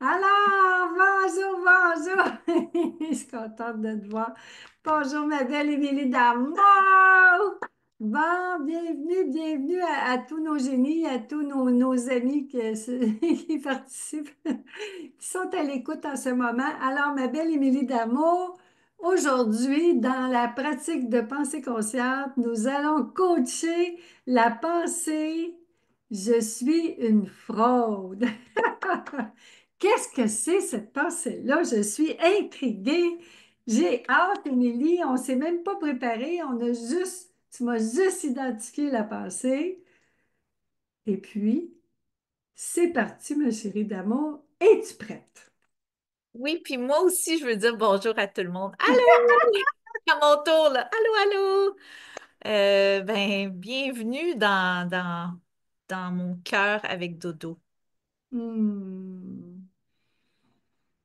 Alors, bonjour, bonjour. Je suis contente de te voir. Bonjour, ma belle Émilie d'amour. Bon, bienvenue, bienvenue à tous nos génies, à tous nos amis qui participent, qui sont à l'écoute en ce moment. Alors, ma belle Émilie d'amour, aujourd'hui, dans la pratique de pensée consciente, nous allons coacher la pensée. Je suis une fraude. Qu'est-ce que c'est cette pensée-là? Je suis intriguée. J'ai hâte, Émilie. On ne s'est même pas préparé. Tu m'as juste identifié la pensée. Et puis, c'est parti, ma chérie d'amour. Es-tu prête? Oui, puis moi aussi, je veux dire bonjour à tout le monde. Allô! À mon tour, là. Allô, allô! Bienvenue dans mon cœur avec Dodo. Hmm.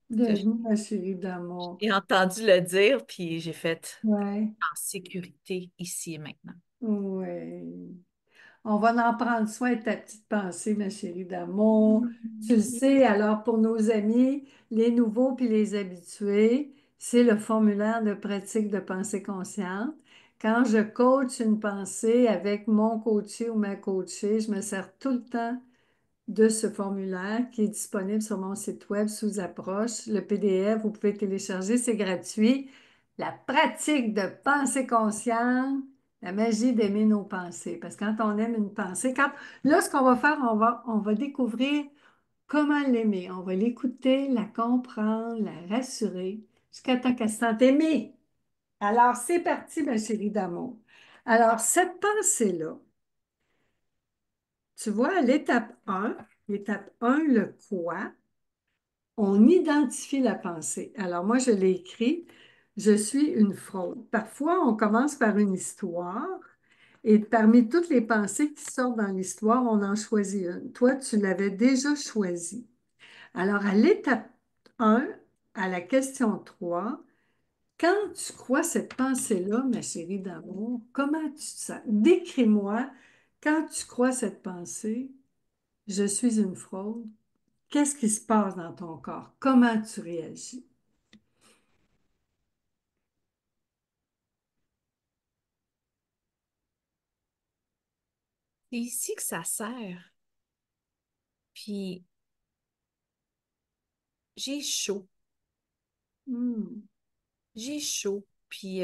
Ça, Bienvenue, ma chérie d'amour. j'ai entendu le dire, puis j'ai fait Ouais, en sécurité ici et maintenant. ouais. On va en prendre soin de ta petite pensée, ma chérie d'amour. Tu le sais, alors pour nos amis, les nouveaux puis les habitués, c'est le formulaire de pratique de pensée consciente. Quand je coach une pensée avec mon coaché ou ma coachée, je me sers tout le temps de ce formulaire qui est disponible sur mon site web sous approche. Le PDF, vous pouvez télécharger, c'est gratuit. La pratique de pensée consciente, la magie d'aimer nos pensées. Parce que quand on aime une pensée, là, ce qu'on va faire, on va découvrir comment l'aimer. On va l'écouter, la comprendre, la rassurer, jusqu'à temps qu'elle se sente aimée. Alors, c'est parti, ma chérie d'amour. Alors, cette pensée-là, tu vois, à l'étape un, le quoi, on identifie la pensée. Alors moi, je l'ai écrit, je suis une fraude. Parfois, on commence par une histoire et parmi toutes les pensées qui sortent dans l'histoire, on en choisit une. Toi, tu l'avais déjà choisie. Alors, à l'étape un, à la question 3, quand tu crois cette pensée-là, ma chérie d'amour, comment tu te sens? Décris-moi quand tu crois cette pensée. Je suis une fraude. Qu'est-ce qui se passe dans ton corps? Comment tu réagis? C'est ici que ça sert. Puis j'ai chaud. Hmm. J'ai chaud. Puis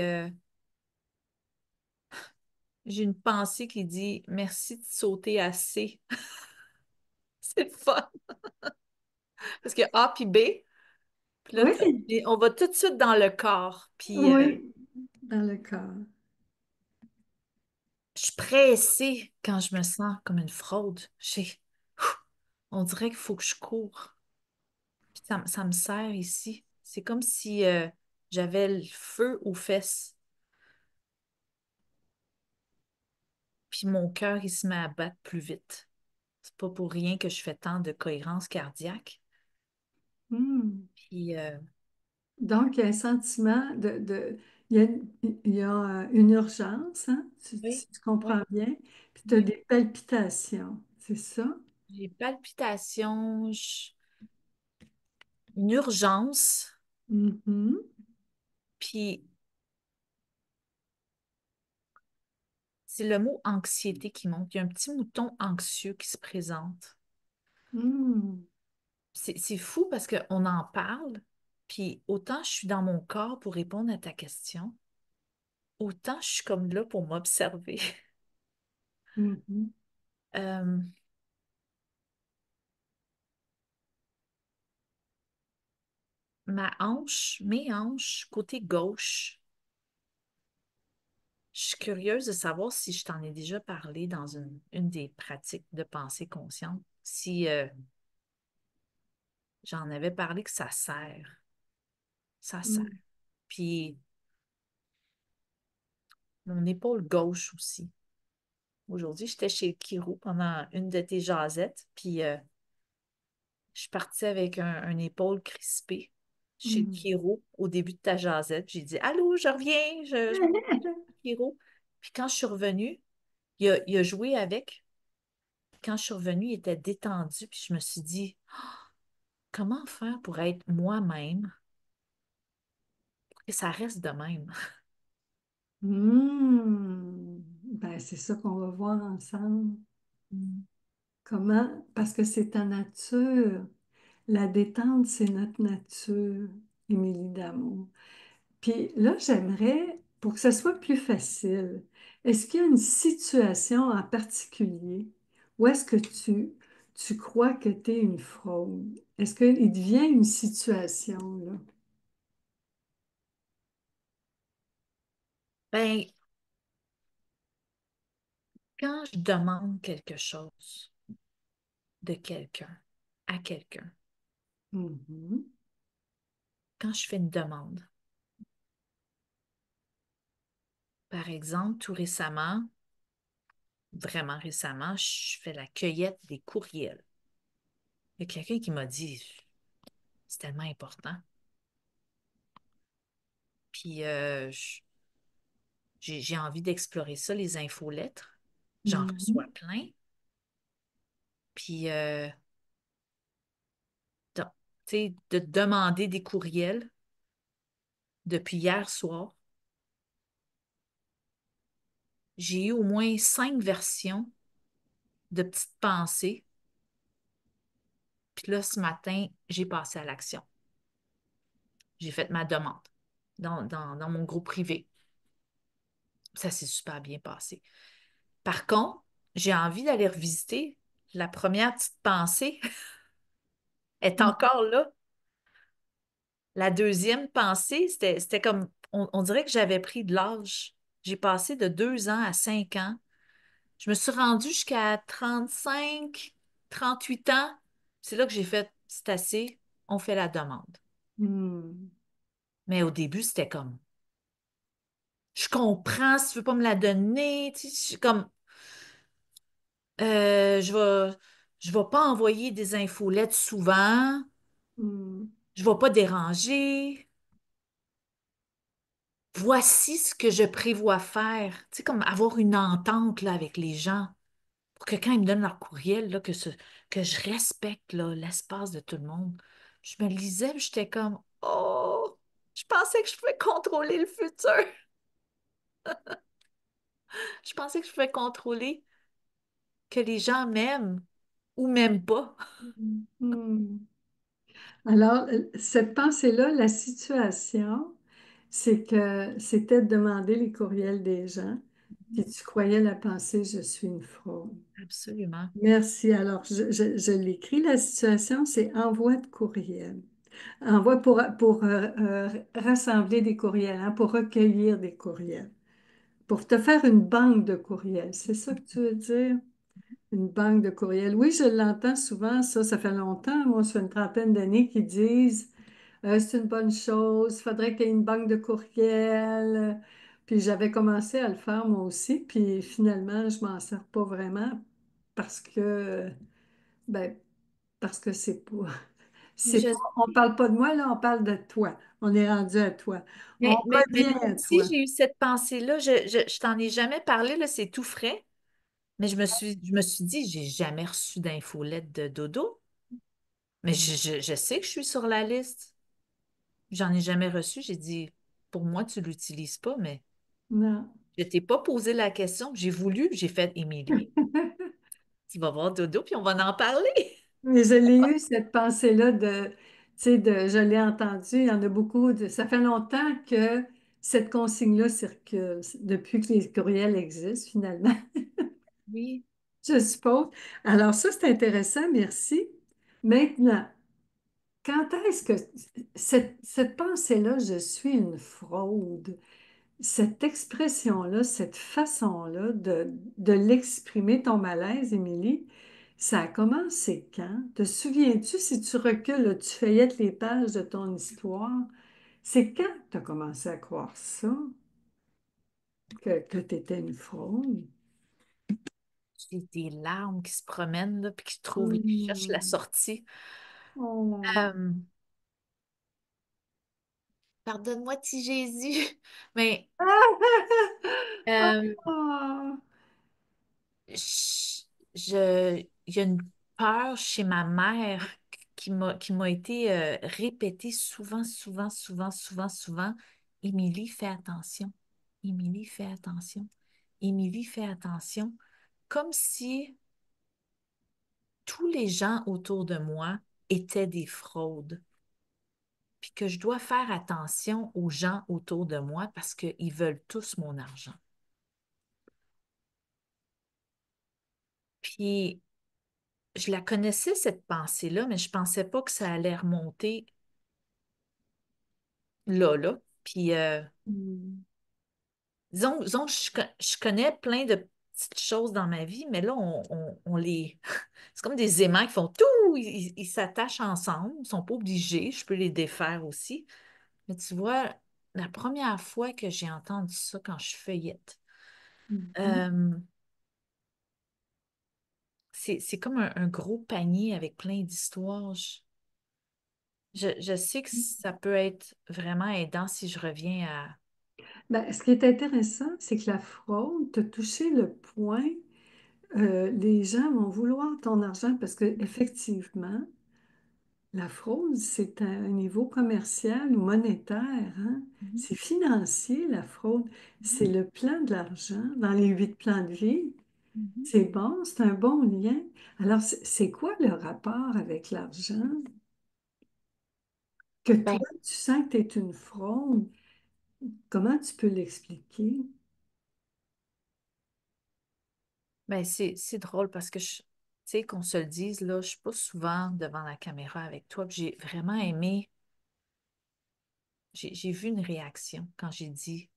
j'ai une pensée qui dit merci de sauter assez. C'est le fun. Parce que A puis B. Puis là, Oui, on va tout de suite dans le corps. Puis oui, dans le corps. je suis pressée quand je me sens comme une fraude. On dirait qu'il faut que je cours. Puis ça me serre ici. C'est comme si j'avais le feu aux fesses. Puis mon cœur, il se met à battre plus vite. C'est pas pour rien que je fais tant de cohérence cardiaque. Hmm. Puis Donc, il y a un sentiment il y a, il y a, une urgence, hein? oui, Tu comprends oui, bien. Puis tu as oui. des palpitations, c'est ça? J'ai palpitations, une urgence. Mhm. Puis c'est le mot anxiété qui monte. Il y a un petit mouton anxieux qui se présente. Hmm. C'est fou parce qu'on en parle, puis autant je suis dans mon corps pour répondre à ta question, autant je suis comme là pour m'observer. Mhm. Euh, mes hanches, côté gauche, je suis curieuse de savoir si je t'en ai déjà parlé dans une des pratiques de pensée consciente, si j'en avais parlé que ça sert, ça sert. Hmm. Puis mon épaule gauche aussi. Aujourd'hui, j'étais chez le Kiro pendant une de tes jasettes, puis je suis partie avec un épaule crispée chez le Hmm. Kiro au début de ta jasette. J'ai dit allô, je reviens, je m'en vais chez le Kiro. Puis quand je suis revenue, il a joué avec. Quand je suis revenue, il était détendu, puis je me suis dit, comment faire pour être moi-même, pour que ça reste de même? Ben, c'est ça qu'on va voir ensemble. Mm. Comment? Parce que c'est ta nature. La détente, c'est notre nature, Émilie Damour. Puis là, j'aimerais, pour que ce soit plus facile, est-ce qu'il y a une situation en particulier où est-ce que tu crois que tu es une fraude? Est-ce qu'il devient une situation, là? Ben, quand je demande quelque chose de quelqu'un à quelqu'un, Mhm. quand je fais une demande, par exemple, tout récemment, vraiment récemment, je fais la cueillette des courriels. Il y a quelqu'un qui m'a dit, c'est tellement important. Puis j'ai envie d'explorer ça, les infolettres. J'en reçois Mhm. plein. Puis, donc, tu sais, de demander des courriels depuis hier soir, j'ai eu au moins 5 versions de petites pensées. Puis là, ce matin, j'ai passé à l'action. J'ai fait ma demande dans mon groupe privé. Ça s'est super bien passé. Par contre, j'ai envie d'aller revisiter. La première petite pensée est encore là. La deuxième pensée, c'était comme, on dirait que j'avais pris de l'âge. J'ai passé de 2 ans à 5 ans. Je me suis rendue jusqu'à 35, 38 ans. C'est là que j'ai fait, c'est assez, on fait la demande. Hmm. Mais au début, c'était comme, je comprends si tu veux pas me la donner. Tu sais, je suis comme, je vais pas envoyer des infolettes souvent. Hmm. Je vais pas déranger. Voici ce que je prévois faire. Tu sais, comme avoir une entente là, avec les gens pour que quand ils me donnent leur courriel, là, que je respecte là, l'espace de tout le monde. Je me lisais, puis j'étais comme, oh, je pensais que je pouvais contrôler le futur. Je pensais que je pouvais contrôler que les gens m'aiment ou m'aiment pas. Hmm. Alors, cette pensée-là, la situation, c'est que c'était de demander les courriels des gens, puis tu croyais la pensée, je suis une fraude. Absolument. Merci. Alors, je l'écris, la situation, c'est envoi de courriel. Envoi pour rassembler des courriels, hein, pour recueillir des courriels, pour te faire une banque de courriels. C'est ça que tu veux dire? Une banque de courriels. Oui, je l'entends souvent, ça fait longtemps. Moi, ça fait une trentaine d'années qu'ils disent c'est une bonne chose, il faudrait qu'il y ait une banque de courriels. Puis j'avais commencé à le faire moi aussi, puis finalement, je m'en sers pas vraiment parce que, ben, parce que Mais, c'est pas, on parle pas de moi, là, on parle de toi. On est rendu à toi. On mais revient moi à aussi, toi. j'ai eu cette pensée-là. Je t'en ai jamais parlé, là, c'est tout frais. Mais je me suis dit, j'ai jamais reçu d'infolette de dodo. Mais je sais que je suis sur la liste. J'en ai jamais reçu. J'ai dit, pour moi, tu l'utilises pas, mais Non. je t'ai pas posé la question. J'ai voulu, j'ai fait, Émilie, tu vas voir dodo, puis on va en parler. Mais je l'ai eu, cette pensée-là tu sais, je l'ai entendue, il y en a beaucoup, ça fait longtemps que cette consigne-là circule, depuis que les courriels existent, finalement, Oui. je suppose. Alors ça, c'est intéressant, merci. Maintenant, quand est-ce que cette pensée-là, je suis une fraude, cette expression-là, cette façon-là de l'exprimer, ton malaise, Émilie, ça a commencé quand? Te souviens-tu, si tu recules, là, tu feuillettes les pages de ton histoire, c'est quand tu as commencé à croire ça, que tu étais une fraude? J'ai des larmes qui se promènent, là, puis qui cherchent la Hmm. sortie. Oh. Euh, Pardonne-moi, petit Jésus. Mais euh, Ah. il y a une peur chez ma mère qui m'a été répétée souvent, souvent, souvent, souvent, souvent. Émilie, fais attention. Émilie, fais attention. Émilie, fais attention. Comme si tous les gens autour de moi étaient des fraudes. Puis que je dois faire attention aux gens autour de moi parce qu'ils veulent tous mon argent. Puis je la connaissais, cette pensée-là, mais je pensais pas que ça allait remonter là, là. Puis Mm. disons que je connais plein de petites choses dans ma vie, mais là, on les... C'est comme des aimants qui font tout, ils s'attachent ensemble, ils ne sont pas obligés, je peux les défaire aussi. Mais tu vois, la première fois que j'ai entendu ça quand je feuillette, Mhm. euh, c'est comme un gros panier avec plein d'histoires. Je sais que ça peut être vraiment aidant si je reviens à... Ben, ce qui est intéressant, c'est que la fraude t'a touché le point, les gens vont vouloir ton argent parce que effectivement, la fraude, c'est à un niveau commercial ou monétaire, hein. Mhm, C'est financier, la fraude. mhm, C'est le plan de l'argent dans les 8 plans de vie. mhm. C'est bon, c'est un bon lien. Alors, c'est quoi le rapport avec l'argent? Que Ben, toi, tu sens que tu es une fraude, comment tu peux l'expliquer? ben, c'est drôle parce que, tu sais, qu'on se le dise, là, je suis pas souvent devant la caméra avec toi. Puis j'ai vraiment aimé, j'ai vu une réaction quand j'ai dit,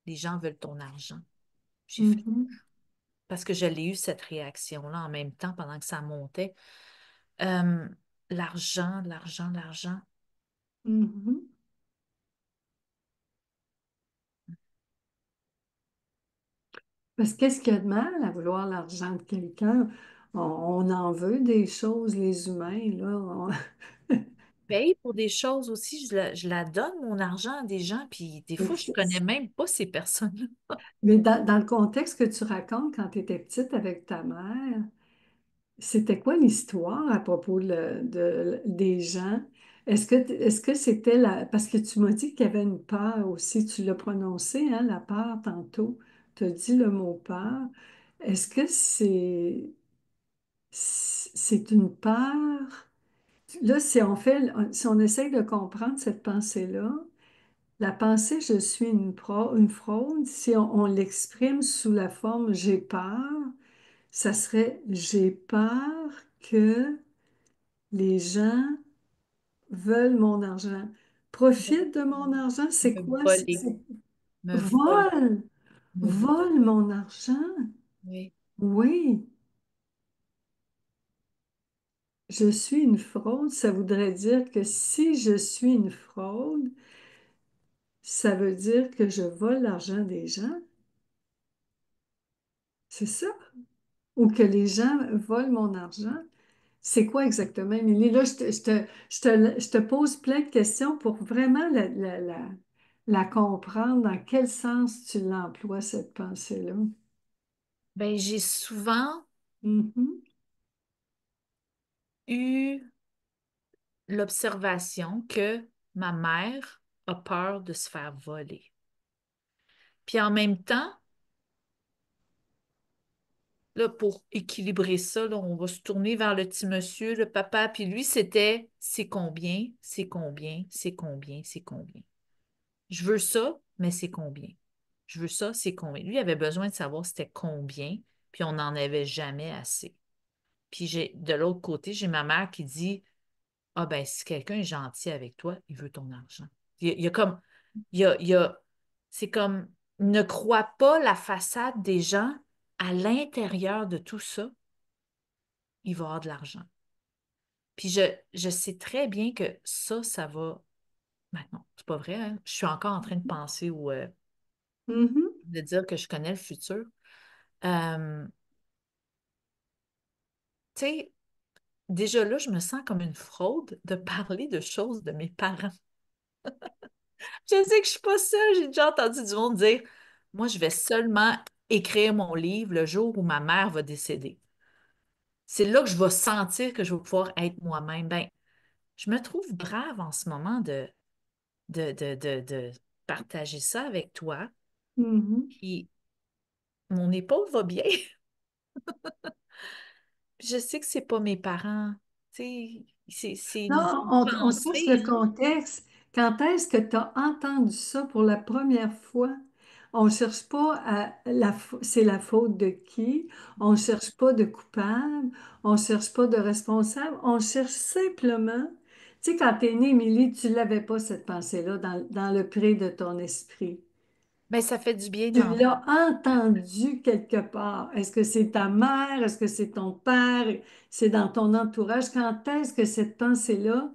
les gens veulent ton argent. J'ai fait, Mhm, parce que je l'ai eu cette réaction-là en même temps pendant que ça montait. Euh, l'argent, l'argent, l'argent. mhm. Parce que qu'est-ce qu'il y a de mal à vouloir l'argent de quelqu'un? On en veut des choses, les humains, là. Paye pour des choses aussi, je la donne, mon argent à des gens, puis des fois, je connais même pas ces personnes-là. Mais dans le contexte que tu racontes quand tu étais petite avec ta mère, c'était quoi l'histoire à propos des gens? Est-ce que c'était la... Parce que tu m'as dit qu'il y avait une peur aussi, tu l'as prononcé, hein, la peur tantôt. Tu as dit le mot peur. Est-ce que c'est une peur? Là, si on essaye de comprendre cette pensée-là, la pensée je suis une fraude, si on l'exprime sous la forme j'ai peur, ça serait j'ai peur que les gens veulent mon argent, profitent de mon argent. C'est Me quoi? voler, me voler. Vole, Me voler. vole mon argent. Oui. Oui, je suis une fraude. Ça voudrait dire que si je suis une fraude, ça veut dire que je vole l'argent des gens. C'est ça? Ou que les gens volent mon argent? C'est quoi exactement, Émilie? Là, je te pose plein de questions pour vraiment la comprendre. Dans quel sens tu l'emploies, cette pensée-là? Ben, j'ai souvent Mhm, eu l'observation que ma mère a peur de se faire voler. Puis en même temps, là, pour équilibrer ça, là, on va se tourner vers le petit monsieur, le papa, puis lui, c'était c'est combien, c'est combien, c'est combien, c'est combien. Je veux ça, mais c'est combien? Je veux ça, c'est combien? Lui avait besoin de savoir c'était combien, puis on n'en avait jamais assez. Puis de l'autre côté, j'ai ma mère qui dit ah ben, si quelqu'un est gentil avec toi, il veut ton argent. Il y a comme, il y a, c'est comme, ne crois pas la façade des gens à l'intérieur de tout ça, il va y avoir de l'argent. Puis je sais très bien que ça va. Ben non, c'est pas vrai, hein. Je suis encore en train de penser ou mhm, de dire que je connais le futur. Euh, tu sais, déjà là, je me sens comme une fraude de parler de choses de mes parents. Je sais que je suis pas seule. J'ai déjà entendu du monde dire, moi, je vais seulement écrire mon livre le jour où ma mère va décéder. C'est là que je vais sentir que je vais pouvoir être moi-même. Ben, je me trouve brave en ce moment de partager ça avec toi. Mhm. Puis mon épaule va bien. Puis je sais que c'est pas mes parents. Tu sais, c'est Non, une on te passe le pensée, là. contexte. Quand est-ce que tu as entendu ça pour la première fois? On ne cherche pas c'est la faute de qui? On ne cherche pas de coupable. On ne cherche pas de responsable. On cherche simplement. Tu sais, quand tu es née, Émilie, tu l'avais pas, cette pensée-là, dans le pré de ton esprit. Ben, ça fait du bien Tu d'en... l'as entendu quelque part. Est-ce que c'est ta mère? Est-ce que c'est ton père? C'est dans ton entourage? Quand est-ce que cette pensée-là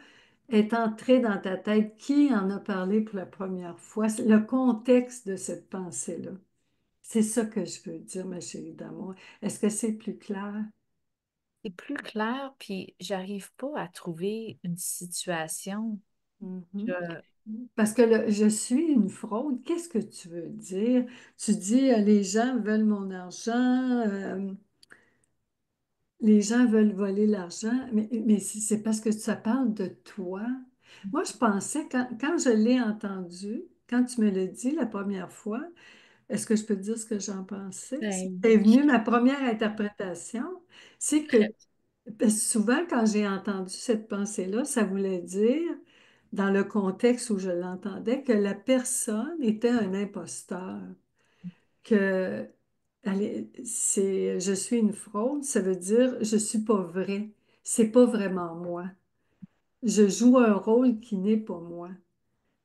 est entrée dans ta tête? Qui en a parlé pour la première fois? C'est le contexte de cette pensée-là. C'est ça que je veux dire, ma chérie d'amour. Est-ce que c'est plus clair? C'est plus clair, puis j'arrive pas à trouver une situation. Mhm. Je- Parce que je suis une fraude, qu'est-ce que tu veux dire? Tu dis, les gens veulent mon argent. Les gens veulent voler l'argent, mais c'est parce que ça parle de toi. Moi, je pensais, quand je l'ai entendu, quand tu me l'as dit la première fois, est-ce que je peux te dire ce que j'en pensais? Ben C'est oui, venu ma première interprétation, c'est que très. parce que souvent, quand j'ai entendu cette pensée-là, ça voulait dire, dans le contexte où je l'entendais, que la personne était un imposteur, que je suis une fraude, ça veut dire je suis pas vrai. C'est pas vraiment moi. Je joue un rôle qui n'est pas moi.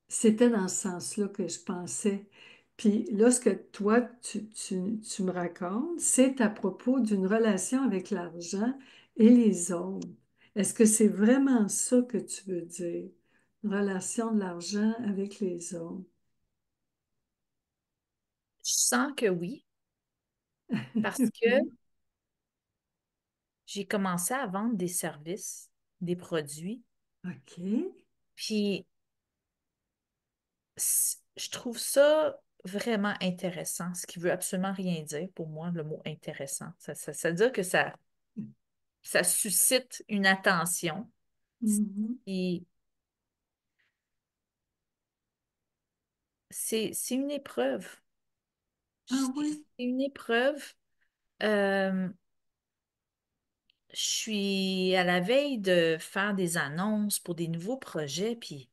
C'était dans ce sens-là que je pensais. Puis là, ce que toi, tu me racontes, c'est à propos d'une relation avec l'argent et les autres. Est-ce que c'est vraiment ça que tu veux dire? Une relation de l'argent avec les autres. Je sens que oui, parce que Oui. j'ai commencé à vendre des services, des produits, OK. puis je trouve ça vraiment intéressant, ce qui veut absolument rien dire pour moi, le mot intéressant. Ça veut dire que ça suscite une attention. Mhm. Et c'est une épreuve. Ah C'est oui. une épreuve. Euh, je suis à la veille de faire des annonces pour des nouveaux projets, puis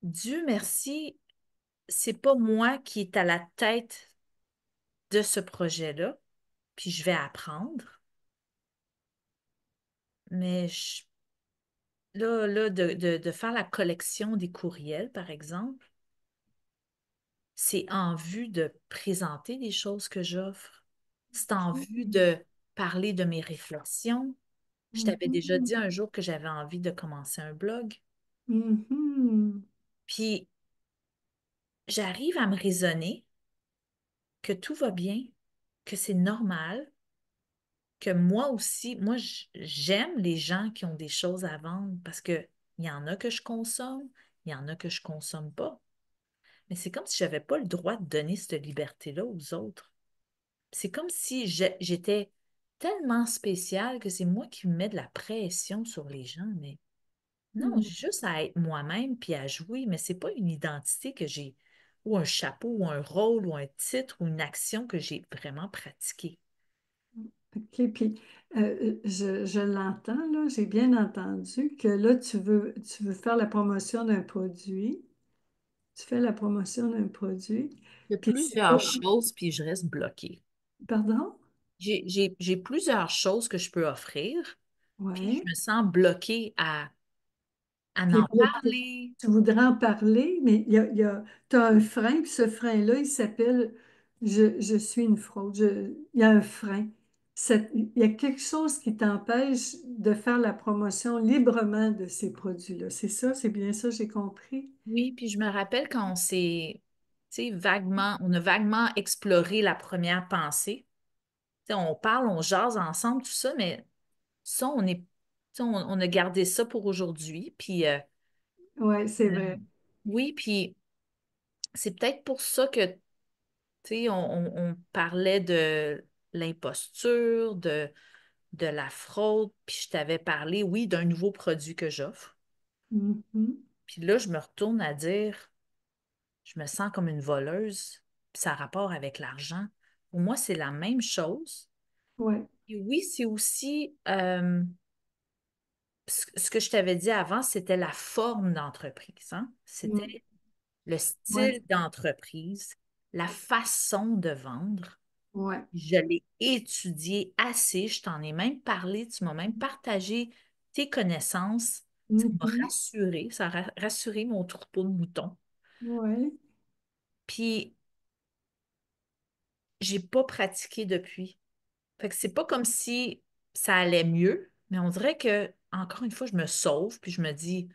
Dieu merci, c'est pas moi qui est à la tête de ce projet-là, puis je vais apprendre, mais de faire la collection des courriels, par exemple, c'est en vue de présenter les choses que j'offre. C'est en vue de parler de mes réflexions. Je t'avais déjà Mhm. dit un jour que j'avais envie de commencer un blog. Mhm. Puis j'arrive à me raisonner que tout va bien, que c'est normal, que moi aussi, j'aime les gens qui ont des choses à vendre parce que il y en a que je consomme, il y en a que je consomme pas. Mais c'est comme si j'avais pas le droit de donner cette liberté-là aux autres. C'est comme si j'étais tellement spéciale que c'est moi qui me mets de la pression sur les gens, mais non, Mhm. j'ai juste à être moi-même puis à jouer, mais c'est pas une identité que j'ai, ou un chapeau, ou un rôle, ou un titre, ou une action que j'ai vraiment pratiquée. OK, puis je l'entends, là, j'ai bien entendu que là, tu veux faire la promotion d'un produit. Tu fais la promotion d'un produit, Il y a puis c'est plusieurs pas... choses, puis je reste bloquée. Pardon? J'ai plusieurs choses que je peux offrir, puis je Oui. me sens bloquée à T'es en bloqué. parler. Tu voudrais en parler, mais tu as un frein, puis ce frein-là, il s'appelle je suis une fraude. Il y a un frein. Il y a quelque chose qui t'empêche de faire la promotion librement de ces produits-là. C'est ça, c'est bien ça, j'ai compris. Oui, puis je me rappelle quand on s'est, tu sais, on a vaguement exploré la première pensée. Tu sais, on parle, on jase ensemble, tout ça, mais ça, tu sais, on a gardé ça pour aujourd'hui. Puis Oui, c'est euh, vrai. oui, puis c'est peut-être pour ça que, tu sais, on parlait de l'imposture, de la fraude, puis je t'avais parlé, oui, d'un nouveau produit que j'offre. Mhm. Puis là, je me retourne à dire, je me sens comme une voleuse, puis ça a rapport avec l'argent. Pour moi, c'est la même chose. Ouais. Et oui, c'est aussi, ce que je t'avais dit avant, c'était la forme d'entreprise, hein? Mm. C'était le Ouais. style d'entreprise, la façon de vendre. Ouais. Je l'ai étudié assez, je t'en ai même parlé, tu m'as même partagé tes connaissances. Ça m'a Mhm. rassuré, ça a rassuré mon troupeau de moutons. Ouais. Puis, j'ai pas pratiqué depuis. Fait que c'est pas comme si ça allait mieux, mais on dirait que, encore une fois, je me sauve, puis je me dis,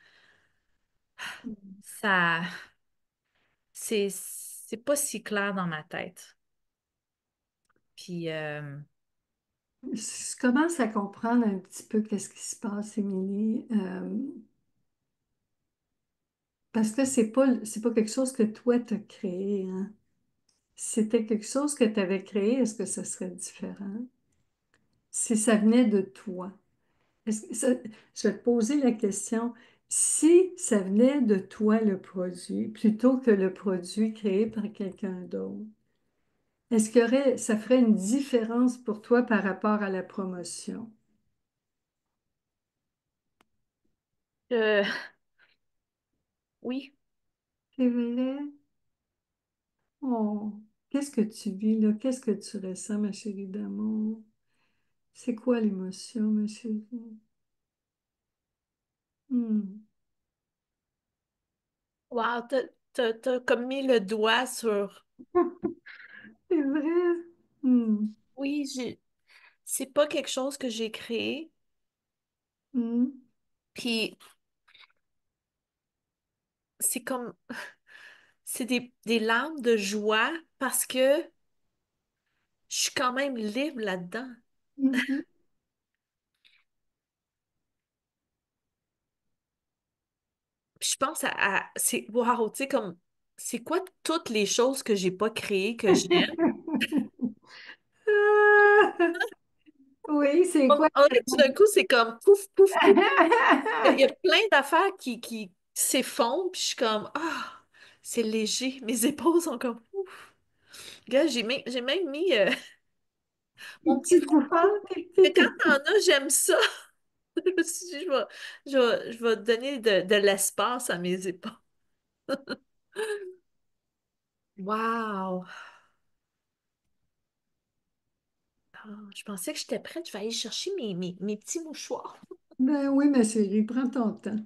ça, c'est pas si clair dans ma tête. Puis, Je commence à comprendre un petit peu qu'est-ce qui se passe, Émilie, parce que c'est pas quelque chose que toi t'as créé, hein. Si c'était quelque chose que tu avais créé, est-ce que ce serait différent? Si ça venait de toi. Est-ce que je vais te poser la question. Si ça venait de toi, le produit, plutôt que le produit créé par quelqu'un d'autre, est-ce ça ferait une différence pour toi par rapport à la promotion? euh, oui. C'est vrai? Oh, qu'est-ce que tu vis là? Qu'est-ce que tu ressens, ma chérie d'amour? C'est quoi l'émotion, ma chérie? Hmm. Wow, t'as comme mis le doigt sur. C'est vrai? Hmm. Oui, c'est pas quelque chose que j'ai créé. Hmm. Puis c'est comme, c'est des larmes de joie parce que je suis quand même libre là-dedans. Mhm. Puis je pense c'est, wow, tu sais, comme, c'est quoi toutes les choses que j'ai pas créées que j'aime? Ah! Oui, c'est quoi? On dirait que tout d'un coup, c'est comme pouf, pouf, pouf. Il y a plein d'affaires qui s'effondrent, puis je suis comme, ah, c'est léger. Mes épaules sont comme, ouf. Gars, j'ai même mis Une mon petit petite bouffante, troupeau. Mais quand t'en as, j'aime ça. Je me suis dit, je vais donner de l'espace à mes épaules. Wow! Ah, je pensais que j'étais prête. Je vais aller chercher mes petits mouchoirs. Ben oui, ma chérie, prends ton temps.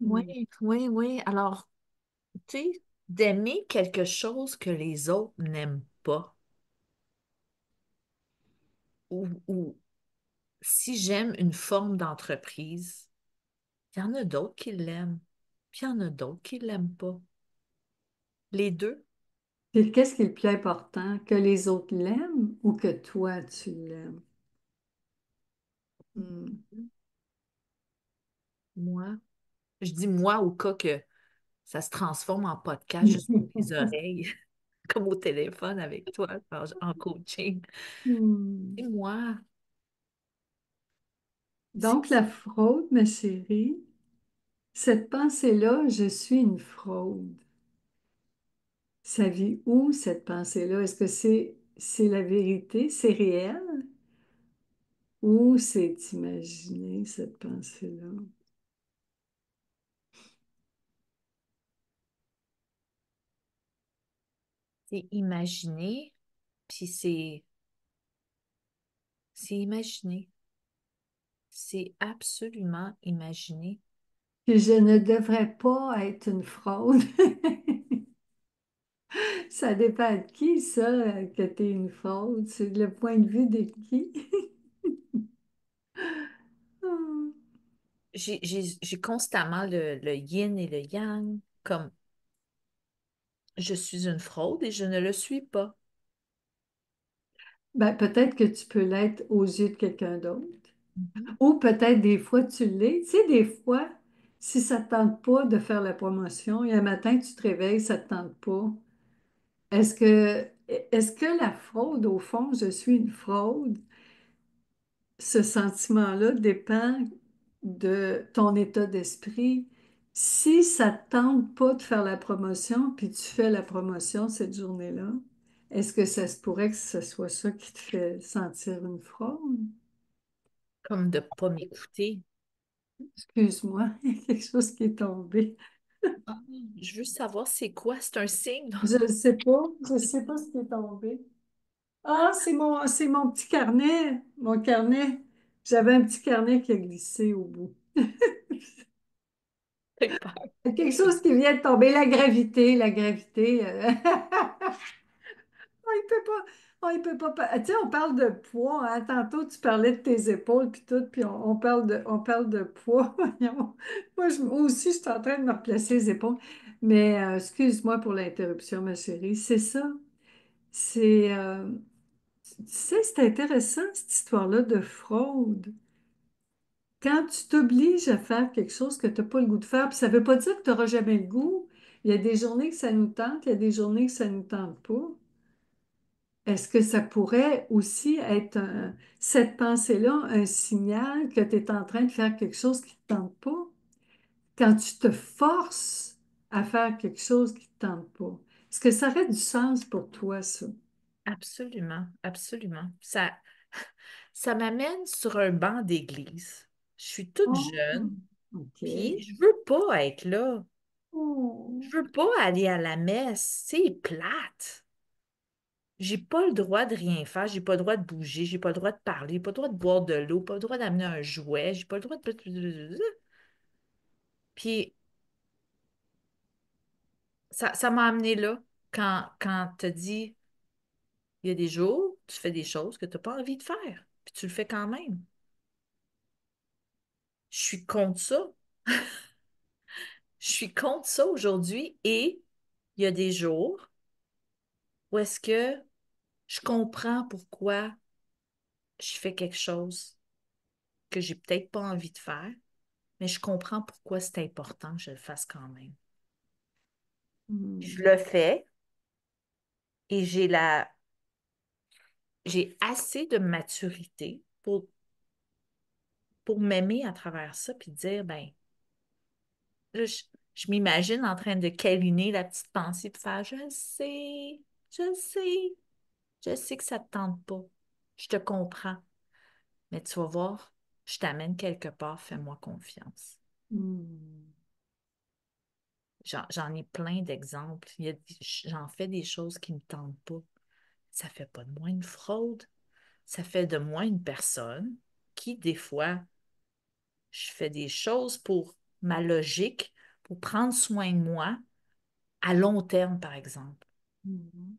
Oui, Hmm. oui, oui. Alors, tu sais, d'aimer quelque chose que les autres n'aiment pas, ou si j'aime une forme d'entreprise, il y en a d'autres qui l'aiment, puis il y en a d'autres qui l'aiment pas. Les deux, Puis qu'est-ce qui est le plus important? Que les autres l'aiment ou que toi, tu l'aimes? Hmm. moi. Je dis moi au cas que ça se transforme en podcast juste pour tes oreilles, comme au téléphone avec toi en coaching. Hmm. Et moi, c'est Donc, la fraude, ma chérie, cette pensée-là, je suis une fraude. Ça vit où, cette pensée-là? Est-ce que c'est la vérité, c'est réel? Ou c'est imaginé, cette pensée-là? c'est imaginé, puis c'est imaginé. C'est absolument imaginé. Puis je ne devrais pas être une fraude. Ça dépend de qui, ça, que tu es une fraude. C'est le point de vue de qui? Hmm. J'ai constamment le yin et le yang, comme je suis une fraude et je ne le suis pas. Ben, peut-être que tu peux l'être aux yeux de quelqu'un d'autre. Mhm. Ou peut-être des fois tu l'es. Tu sais, des fois, si ça ne te tente pas de faire la promotion et un matin tu te réveilles, ça ne te tente pas, est-ce que, est-ce que la fraude, au fond, je suis une fraude, ce sentiment-là dépend de ton état d'esprit. Si ça ne te tente pas de faire la promotion, puis tu fais la promotion cette journée-là, est-ce que ça se pourrait que ce soit ça qui te fait sentir une fraude? Comme de pas m'écouter. Excuse-moi, il y a quelque chose qui est tombé. Ah, je veux savoir c'est quoi, c'est un signe. Je ne sais pas ce qui est tombé. Ah, c'est mon petit carnet, mon carnet. J'avais un petit carnet qui a glissé au bout. J'ai peur. Il y a quelque chose qui vient de tomber, la gravité, la gravité. Il peut pas, il peut pas. Tu sais, on parle de poids, hein. Tantôt, tu parlais de tes épaules puis tout, puis on parle de poids. Voyons. Moi aussi, je suis en train de me replacer les épaules. Mais excuse-moi pour l'interruption, ma chérie. C'est ça. C'est, tu sais, c'est intéressant, cette histoire-là de fraude. Quand tu t'obliges à faire quelque chose que tu n'as pas le goût de faire, puis ça ne veut pas dire que tu n'auras jamais le goût. Il y a des journées que ça nous tente, il y a des journées que ça ne nous tente pas. Est-ce que ça pourrait aussi être cette pensée-là, un signal que tu es en train de faire quelque chose qui ne te tente pas? Quand tu te forces à faire quelque chose qui ne te tente pas, est-ce que ça aurait du sens pour toi, ça? Absolument, absolument. Ça m'amène sur un banc d'église. Je suis toute Oh, jeune, puis OK. je veux pas être là. Oh. Je veux pas aller à la messe. C'est plate. J'ai pas le droit de rien faire, j'ai pas le droit de bouger, j'ai pas le droit de parler, pas le droit de boire de l'eau, pas le droit d'amener un jouet, j'ai pas le droit de... Puis ça m'a amené là quand tu dit, il y a des jours, tu fais des choses que tu n'as pas envie de faire, puis tu le fais quand même. Je suis contre ça. Je suis contre ça aujourd'hui et il y a des jours où est-ce que je comprends pourquoi je fais quelque chose que j'ai peut-être pas envie de faire, mais je comprends pourquoi c'est important que je le fasse quand même. Je Hmm. le fais et j'ai assez de maturité pour m'aimer à travers ça puis dire, ben, là, je m'imagine en train de câliner la petite pensée puis faire, je sais, je sais que ça te tente pas. Je te comprends. Mais tu vas voir, je t'amène quelque part, fais-moi confiance. Hmm. J'en ai plein d'exemples. J'en fais des choses qui ne me tentent pas. Ça fait pas de moi une fraude. Ça fait de moi une personne qui, des fois, je fais des choses pour ma logique, pour prendre soin de moi à long terme, par exemple. Hmm.